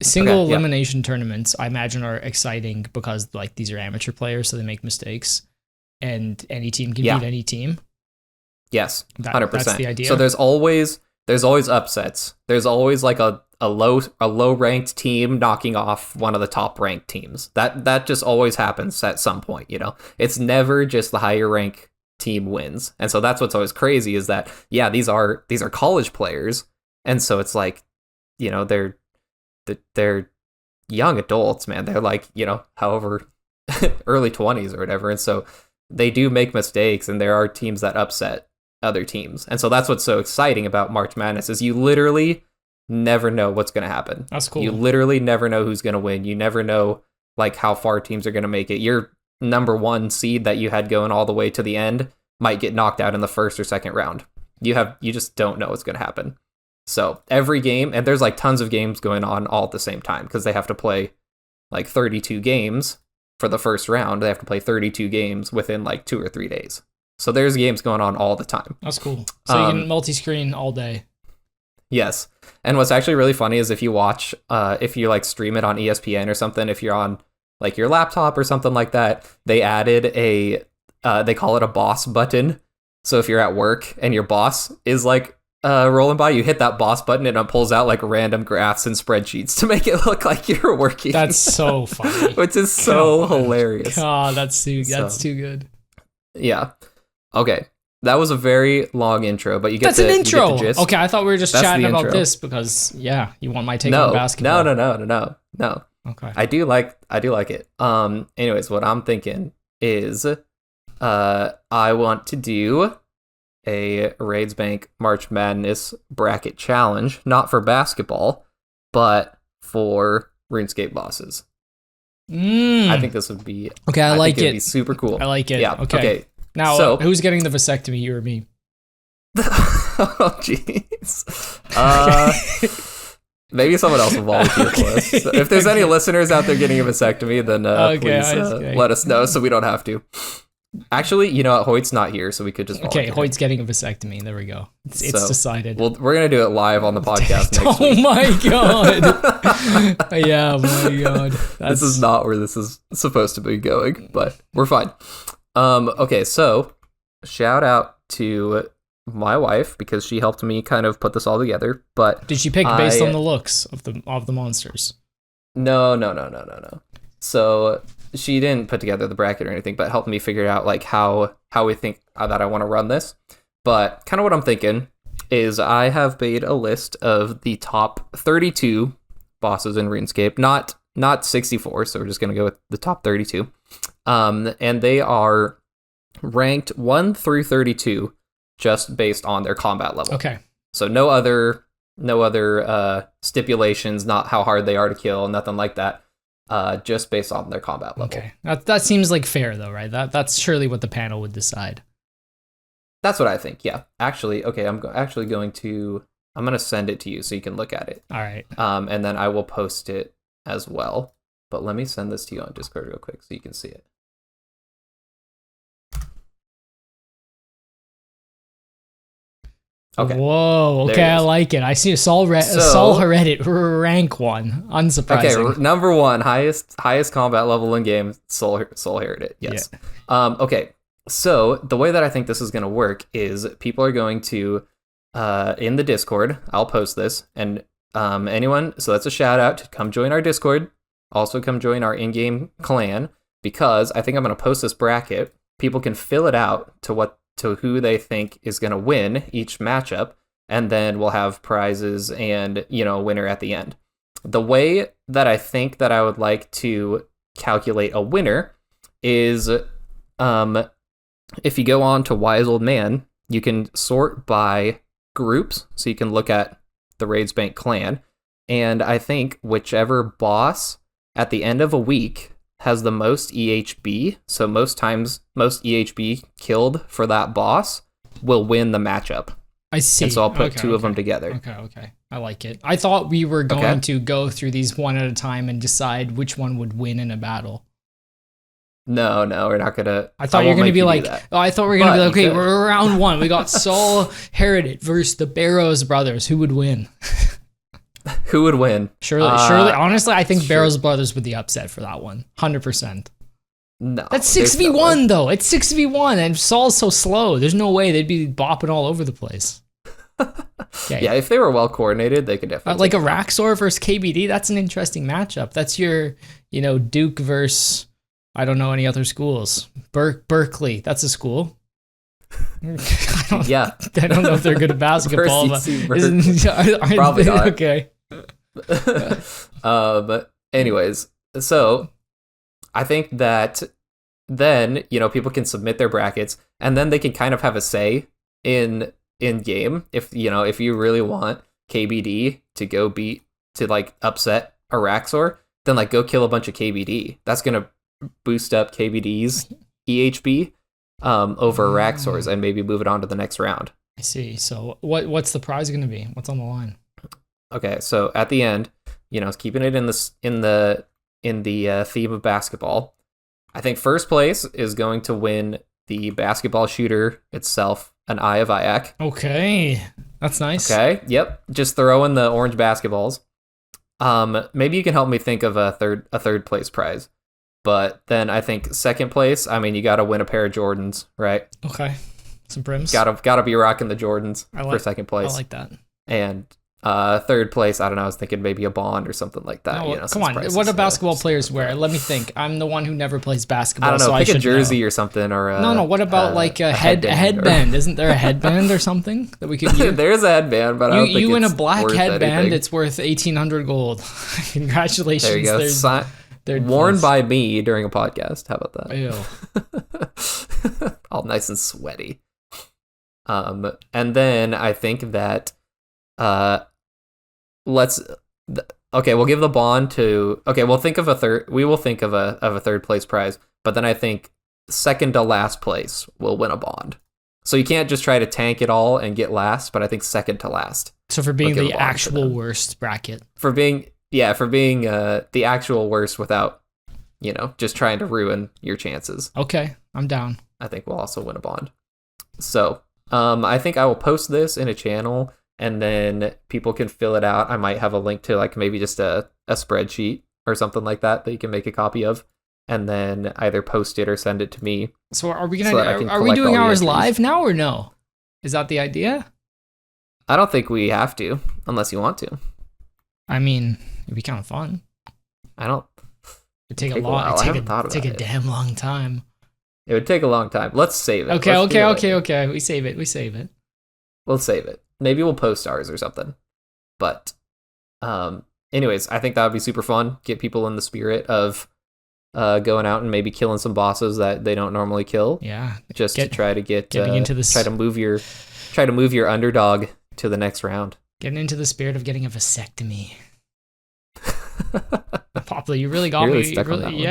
Single elimination tournaments, I imagine, are exciting because like these are amateur players, so they make mistakes, and any team can beat any team. Yes, 100%. That's the idea. So there's always upsets. There's always like a low ranked team knocking off one of the top ranked teams. That just always happens at some point. You know, it's never just the higher rank team wins, and so that's what's always crazy is that these are college players, and so it's like, you know, they're young adults, man. They're like, you know, however early 20s or whatever, and so they do make mistakes, and there are teams that upset other teams, and so that's what's so exciting about March Madness is you literally never know what's going to happen. That's cool. You literally never know who's going to win. You never know like how far teams are going to make it. Your number one seed that you had going all the way to the end might get knocked out in the first or second round. You just don't know what's going to happen. So every game, and there's like tons of games going on all at the same time because they have to play like 32 games for the first round. They have to play 32 games within like 2 or 3 days. So there's games going on all the time. That's cool. So you can multi-screen all day. Yes. And what's actually really funny is if you watch, if you like stream it on ESPN or something, if you're on like your laptop or something like that, they added they call it a boss button. So if you're at work and your boss is like rolling by, you hit that boss button and it pulls out like random graphs and spreadsheets to make it look like you're working. That's so funny. Which is so hilarious. God, that's too good. Yeah. Okay. That was a very long intro, but you get an intro. You get the gist. Okay, I thought we were just chatting about this because you want my take on basketball. No. Okay. I do like it. Anyways, what I'm thinking is I want to do a RaidzBank March Madness bracket challenge, not for basketball, but for RuneScape bosses. I think this would be okay. I like it. It'd be super cool. I like it. Yeah. Okay. Now, so, who's getting the vasectomy? You or me? Oh, jeez. Maybe someone else will volunteer for us. So if there's any listeners out there getting a vasectomy, then please let us know so we don't have to. Actually, you know what? Hoyt's not here, so we could just volunteer. Okay, Hoyt's getting a vasectomy. There we go. It's decided. Well, we're going to do it live on the podcast next week. Oh my god. Yeah, my god. This is not where this is supposed to be going, but we're fine. Okay, so shout out to my wife because she helped me kind of put this all together. But did she pick based on the looks of the monsters? No. So she didn't put together the bracket or anything, but helped me figure out like how we think that I want to run this. But kind of what I'm thinking is I have made a list of the top 32 bosses in RuneScape, not 64. So we're just gonna go with the top 32. And they are ranked 1 through 32 just based on their combat level. Okay. So no other stipulations, not how hard they are to kill, nothing like that. Just based on their combat level. Okay. That seems like fair though, right? That's surely what the panel would decide. That's what I think. Yeah. Actually, okay, I'm going to send it to you so you can look at it. All right. And then I will post it as well. But let me send this to you on Discord real quick so you can see it. Okay. Whoa. Okay, I like it. I see Saul Heredit rank 1. Unsurprising. Okay, number 1, highest combat level in game. Soul Heredit. Yes. Yeah. Okay. So the way that I think this is going to work is people are going to, in the Discord, I'll post this, and anyone, so that's a shout out to come join our Discord. Also come join our in-game clan, because I think I'm going to post this bracket. People can fill it out to who they think is going to win each matchup, and then we'll have prizes and, a winner at the end. The way that I think that I would like to calculate a winner is, if you go on to Wise Old Man, you can sort by groups, so you can look at the RaidzBank clan, and I think whichever boss at the end of a week has the most EHB, so most EHB killed for that boss, will win the matchup. I see. And so I'll put two of them together. Okay. I like it. I thought we were going to go through these one at a time and decide which one would win in a battle. No, we're not gonna. I thought you were gonna be like, okay, we're round one. We got Soul Heritage versus the Barrows brothers. Who would win? Who would win? Surely. Honestly, I think Barrows brothers would be upset for that one. 100%. No, that's 6v1 though. It's 6v1, and Saul's so slow. There's no way they'd be bopping all over the place. Okay. Yeah, if they were well coordinated, they could definitely. Like a Raxor versus KBD. That's an interesting matchup. That's your, Duke versus. I don't know any other schools. Berkeley, that's a school. Yeah. I don't know if they're good at basketball. Probably not. Okay. But anyways, so I think that then, people can submit their brackets, and then they can kind of have a say in game. If you really want KBD to upset a Raxor, then go kill a bunch of KBD. That's going to boost up KBD's EHB over Raxor's, and maybe move it on to the next round. I see. So what's the prize going to be? What's on the line? Okay, so at the end, keeping it in the theme of basketball, I think first place is going to win the basketball shooter itself, an Eye of Iac. Okay, that's nice. Okay, yep. Just throw in the orange basketballs. Maybe you can help me think of a third place prize. But then I think second place, you got to win a pair of Jordans, right? Okay. Some brims. Got to be rocking the Jordans for second place. I like that. And third place, I don't know, I was thinking maybe a bond or something like that. No, come on. What do basketball players wear? Let me think. I'm the one who never plays basketball. I don't know. So pick a jersey or something. Or no. What about a headband? Isn't there a headband or something that we could use? There's a headband, but I don't think you it's in a black worth headband. anything. It's worth 1,800 gold. Congratulations. There you go. Worn by me during a podcast. How about that? Ew. All nice and sweaty. And then I think that we'll give the bond to. Okay, we'll think of a third. We will think of a third place prize, but then I think second to last place will win a bond. So you can't just try to tank it all and get last, but I think second to last. So for being the actual worst bracket. For being the actual worst without, just trying to ruin your chances. Okay, I'm down. I think we'll also win a bond. So, I think I will post this in a channel, and then people can fill it out. I might have a link to maybe just a spreadsheet or something like that you can make a copy of, and then either post it or send it to me. So are we are we doing ours live now or no? Is that the idea? I don't think we have to, unless you want to. It'd be kind of fun. It'd take a long. Take a damn long time. It would take a long time. Let's save it. Okay. We save it. We'll save it. Maybe we'll post ours or something. But, anyways, I think that would be super fun. Get people in the spirit of going out and maybe killing some bosses that they don't normally kill. Yeah. Just to try to getting into this. Try to move your underdog to the next round. Getting into the spirit of getting a vasectomy. Poplo, you really got me.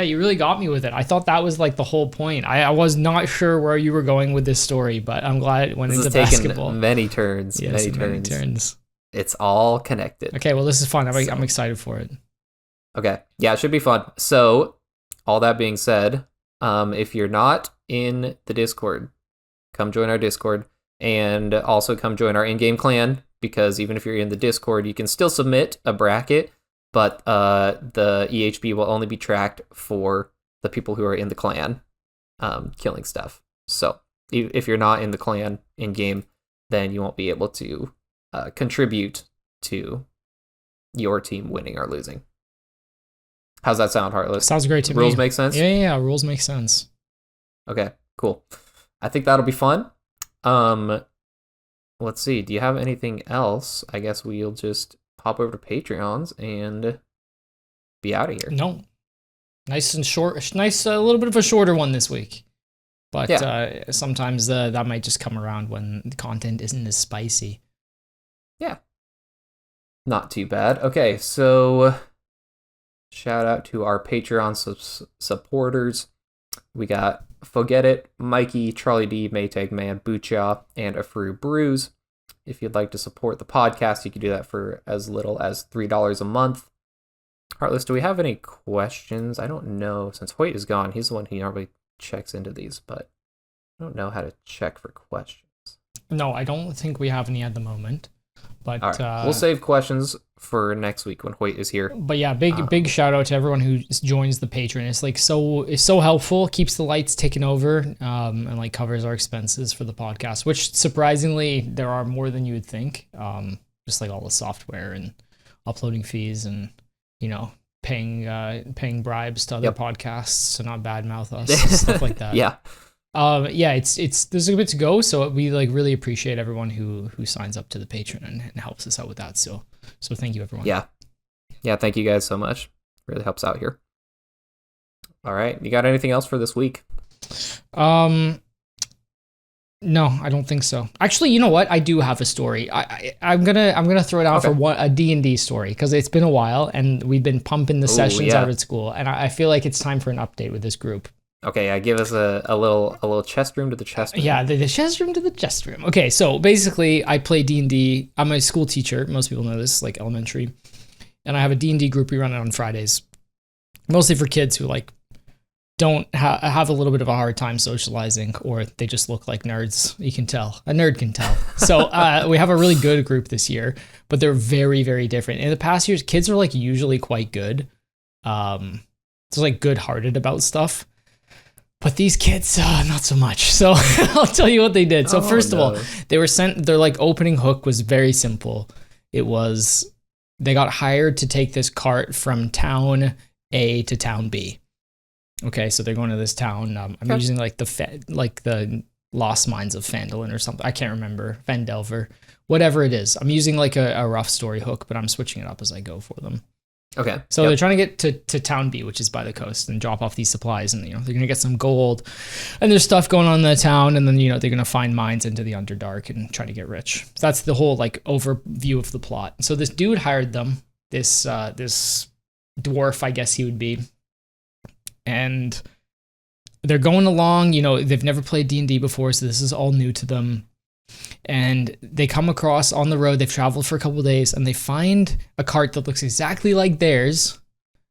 You really got me with it. I thought that was the whole point. I was not sure where you were going with this story, but I'm glad it went into basketball. Many turns. Yes, many turns. It's all connected. Okay, well, this is fun. I'm excited for it. Okay, yeah, it should be fun. So, all that being said, if you're not in the Discord, come join our Discord, and also come join our in-game clan, because even if you're in the Discord, you can still submit a bracket, but the EHB will only be tracked for the people who are in the clan killing stuff. So if you're not in the clan in game, then you won't be able to contribute to your team winning or losing. How's that sound, Heartless? Sounds great to me. Rules make sense? Yeah, rules make sense. Okay, cool. I think that'll be fun. Let's see. Do you have anything else? I guess we'll just hop over to Patreons and be out of here. No. Nice and short. Nice, a little bit of a shorter one this week. But sometimes that might just come around when the content isn't as spicy. Yeah. Not too bad. Okay, so shout out to our Patreon supporters. We got Forget It, Mikey, Charlie D, Maytag Man, Boocha, and Afru Brews. If you'd like to support the podcast, you can do that for as little as $3 a month. Heartless, do we have any questions? I don't know. Since Hoyt is gone, he's the one who normally checks into these, but I don't know how to check for questions. No, I don't think we have any at the moment. But all right. We'll save questions for next week when Hoyt is here. But yeah, big shout out to everyone who joins the Patreon. It's like it's so helpful, keeps the lights ticking over, and like covers our expenses for the podcast, which surprisingly there are more than you would think. Just like all the software and uploading fees and paying bribes to other podcasts to not badmouth us, stuff like that. Yeah. It's there's a bit to go, so we like really appreciate everyone who signs up to the Patreon and helps us out with that. So thank you, everyone. Yeah, thank you guys so much. Really helps out here. All right, you got anything else for this week? No, I don't think so. Actually, you know what? I do have a story. I'm gonna throw it out for a D&D story because it's been a while and we've been pumping the sessions out at school, and I feel like it's time for an update with this group. Okay, give us a little chest room to the chest room. Yeah, the chest room to the chest room. Okay, so basically, I play D&D. I'm a school teacher. Most people know this, like elementary. And I have a D&D group. We run it on Fridays, mostly for kids who like don't have a little bit of a hard time socializing, or they just look like nerds. You can tell. A nerd can tell. So we have a really good group this year, but they're very, very different. In the past years, kids are like usually quite good. It's like good-hearted about stuff. But these kids, not so much. So I'll tell you what they did. So first of all, they were sent, their like opening hook was very simple. It was, they got hired to take this cart from town A to town B. Okay, so they're going to this town. I'm using like the Lost Mines of Phandalin or something. I can't remember. Phandelver, whatever it is. I'm using like a rough story hook, but I'm switching it up as I go for them. Okay. So they're trying to get to town B, which is by the coast, and drop off these supplies, and they're going to get some gold, and there's stuff going on in the town, and then they're going to find mines into the Underdark and try to get rich. So that's the whole like overview of the plot. So this dude hired them, this dwarf, I guess he would be, and they're going along. They've never played D&D before, so this is all new to them. And they come across on the road, they've traveled for a couple of days, and they find a cart that looks exactly like theirs,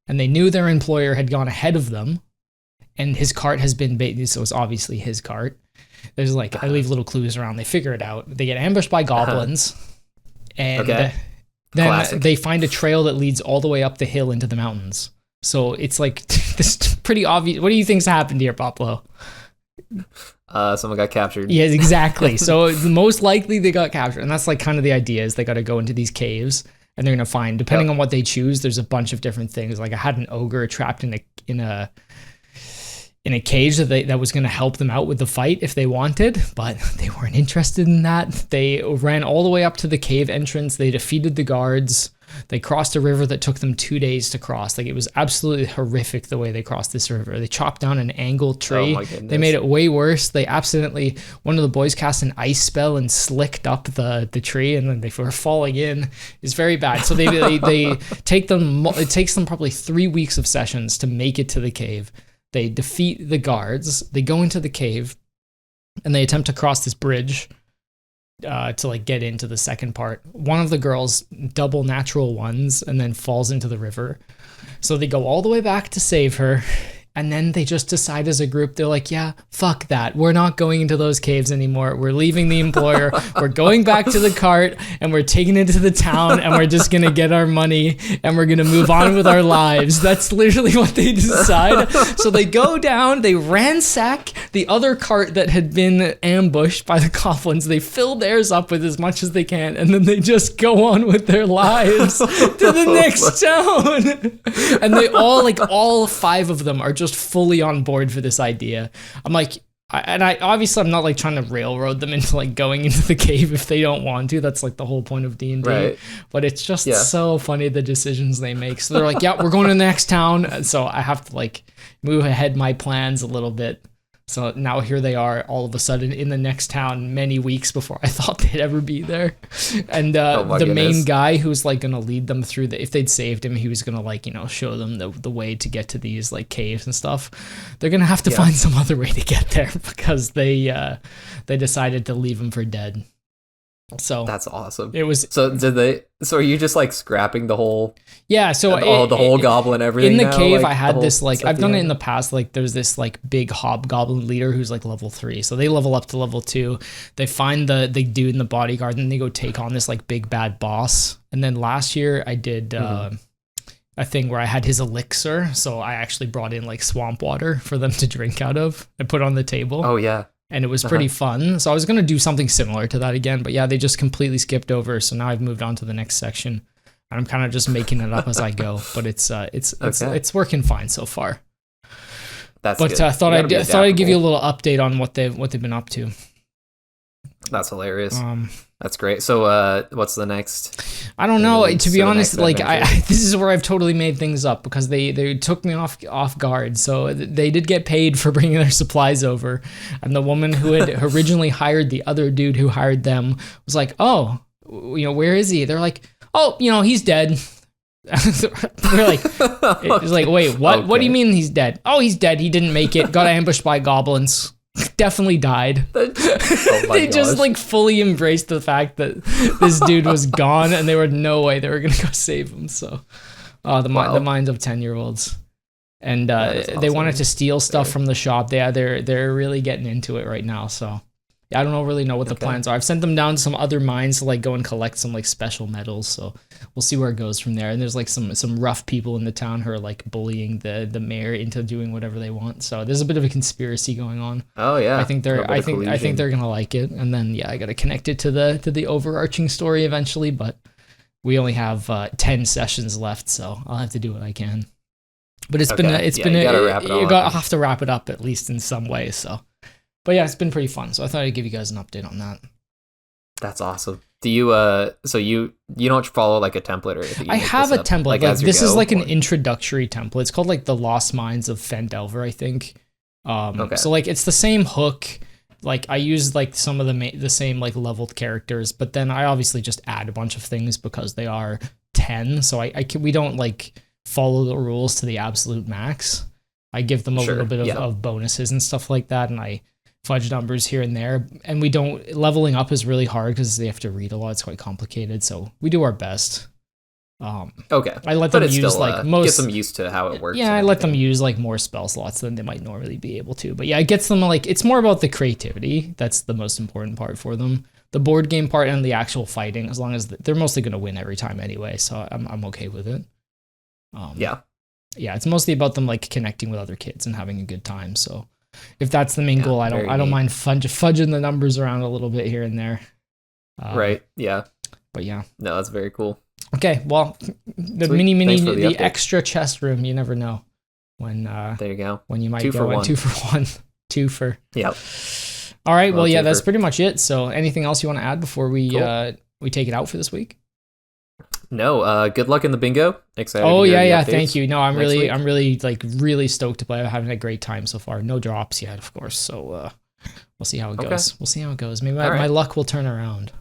and they knew their employer had gone ahead of them, and his cart has been baited, so it's obviously his cart. There's like, I leave little clues around, they figure it out. They get ambushed by goblins, and then Classic. They find a trail that leads all the way up the hill into the mountains. So it's like, this pretty obvious. What do you think's happened here, Poplo? Someone got captured. Yeah, exactly. So most likely they got captured, and that's like kind of the idea is they got to go into these caves, and they're gonna find, depending on what they choose, there's a bunch of different things. Like I had an ogre trapped in a cage that was gonna help them out with the fight if they wanted, but they weren't interested in that. They ran all the way up to the cave entrance. They defeated the guards. They crossed a river that took them 2 days to cross. Like it was absolutely horrific the way they crossed this river. They chopped down an angled tree. Oh my goodness. They made it way worse. They accidentally, one of the boys cast an ice spell and slicked up the tree, and then they were falling in. It's very bad. So they take them. It takes them probably 3 weeks of sessions to make it to the cave. They defeat the guards. They go into the cave, and they attempt to cross this bridge to like get into the second part. One of the girls double natural ones and then falls into the river. So they go all the way back to save her. And then they just decide as a group, they're like, yeah, fuck that. We're not going into those caves anymore. We're leaving the employer. We're going back to the cart, and we're taking it to the town, and we're just going to get our money, and we're going to move on with our lives. That's literally what they decide. So they go down, they ransack the other cart that had been ambushed by the goblins, they fill theirs up with as much as they can, and then they just go on with their lives to the next town. And they all 5 of them are just fully on board for this idea. I'm like, I obviously I'm not like trying to railroad them into like going into the cave if they don't want to. That's like the whole point of D&D. Right. But it's just so funny the decisions they make. So they're like, yeah, we're going to the next town. And so I have to like move ahead my plans a little bit. So now here they are all of a sudden in the next town many weeks before I thought they'd ever be there. And the main guy who's like going to lead them through if they'd saved him, he was going to like, you know, show them the way to get to these like caves and stuff. They're going to have to find some other way to get there because they decided to leave him for dead. So that's awesome. It was. So are you just like scrapping the whole? Yeah. So the whole goblin, everything in the now? cave. Like, I had this like I've done it in the past. Like there's this like big hobgoblin leader who's like level 3. So they level up to level 2. They find the dude in the bodyguard, and they go take on this like big bad boss. And then last year I did a thing where I had his elixir. So I actually brought in like swamp water for them to drink out of and put on the table. Oh yeah. And it was pretty fun. So I was going to do something similar to that again. But yeah, they just completely skipped over. So now I've moved on to the next section. And I'm kind of just making it up as I go. But it's working fine so far. That's but good. I thought I'd give you a little update on what they've been up to. That's hilarious. That's great. So what's the next? I don't know. To be honest, like this is where I've totally made things up because they took me off guard. So they did get paid for bringing their supplies over, and the woman who had originally hired the other dude who hired them was like, "Oh, you know, where is he?" They're like, "Oh, you know, he's dead." We're like, it was like, wait, what? Okay. What do you mean he's dead? Oh, he's dead. He didn't make it. Got ambushed by goblins. Definitely died. They just like fully embraced the fact that this dude was gone, and there were no way they were gonna go save him. So, the minds of 10-year-olds, and awesome. They wanted to steal stuff from the shop. They're really getting into it right now. So, yeah, I don't really know what the plans are. I've sent them down to some other mines to like go and collect some like special metals. So we'll see where it goes from there. And there's like some rough people in the town who are like bullying the mayor into doing whatever they want. So there's a bit of a conspiracy going on. Oh yeah. I think they're gonna like it. And then I gotta connect it to the overarching story eventually. But we only have 10 sessions left, so I'll have to do what I can. But you have to wrap it up at least in some way. So. But yeah, it's been pretty fun. So I thought I'd give you guys an update on that. That's awesome. Do you so you don't follow like a template or anything? I have a template. Like this is like an introductory template. It's called like the Lost Mines of Phandelver, I think. So like it's the same hook. Like I use like some of the same like leveled characters, but then I obviously just add a bunch of things because they are 10. So we don't like follow the rules to the absolute max. I give them a little bit of bonuses and stuff like that, and I fudge numbers here and there. And leveling up is really hard because they have to read a lot. It's quite complicated. So we do our best. I let them use get them used to how it works. Yeah, I let them use like more spell slots than they might normally be able to. But yeah, it gets them like, it's more about the creativity. That's the most important part for them. The board game part and the actual fighting, as long as they're mostly going to win every time anyway. So I'm okay with it. Yeah, it's mostly about them like connecting with other kids and having a good time. So if that's the main goal, I don't mind fudging the numbers around a little bit here and there. Right. Yeah. But yeah. No, that's very cool. Okay. Well, the extra chest room. You never know when. There you go. When you might 2 go for 1. 2 for 1. 2 for. Yep. All right. Well, yeah, that's pretty much it. So, anything else you want to add before we take it out for this week? No, good luck in the bingo. Excited. Oh yeah, thank you. No, I'm really stoked to play. I'm having a great time so far. No drops yet, of course. So we'll see how it goes. We'll see how it goes. Maybe my luck will turn around.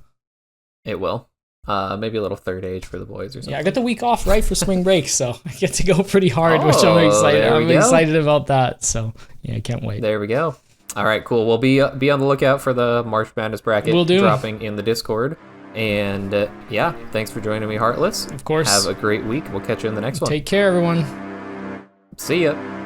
It will. Maybe a little third age for the boys or something. Yeah, I got the week off right for spring break, so I get to go pretty hard, which I'm excited. I'm excited about that. So yeah, I can't wait. There we go. All right, cool. We'll be on the lookout for the March Madness bracket dropping in the Discord. And thanks for joining me, Heartless. Of course. Have a great week. We'll catch you in the next one. Take care, everyone. See ya.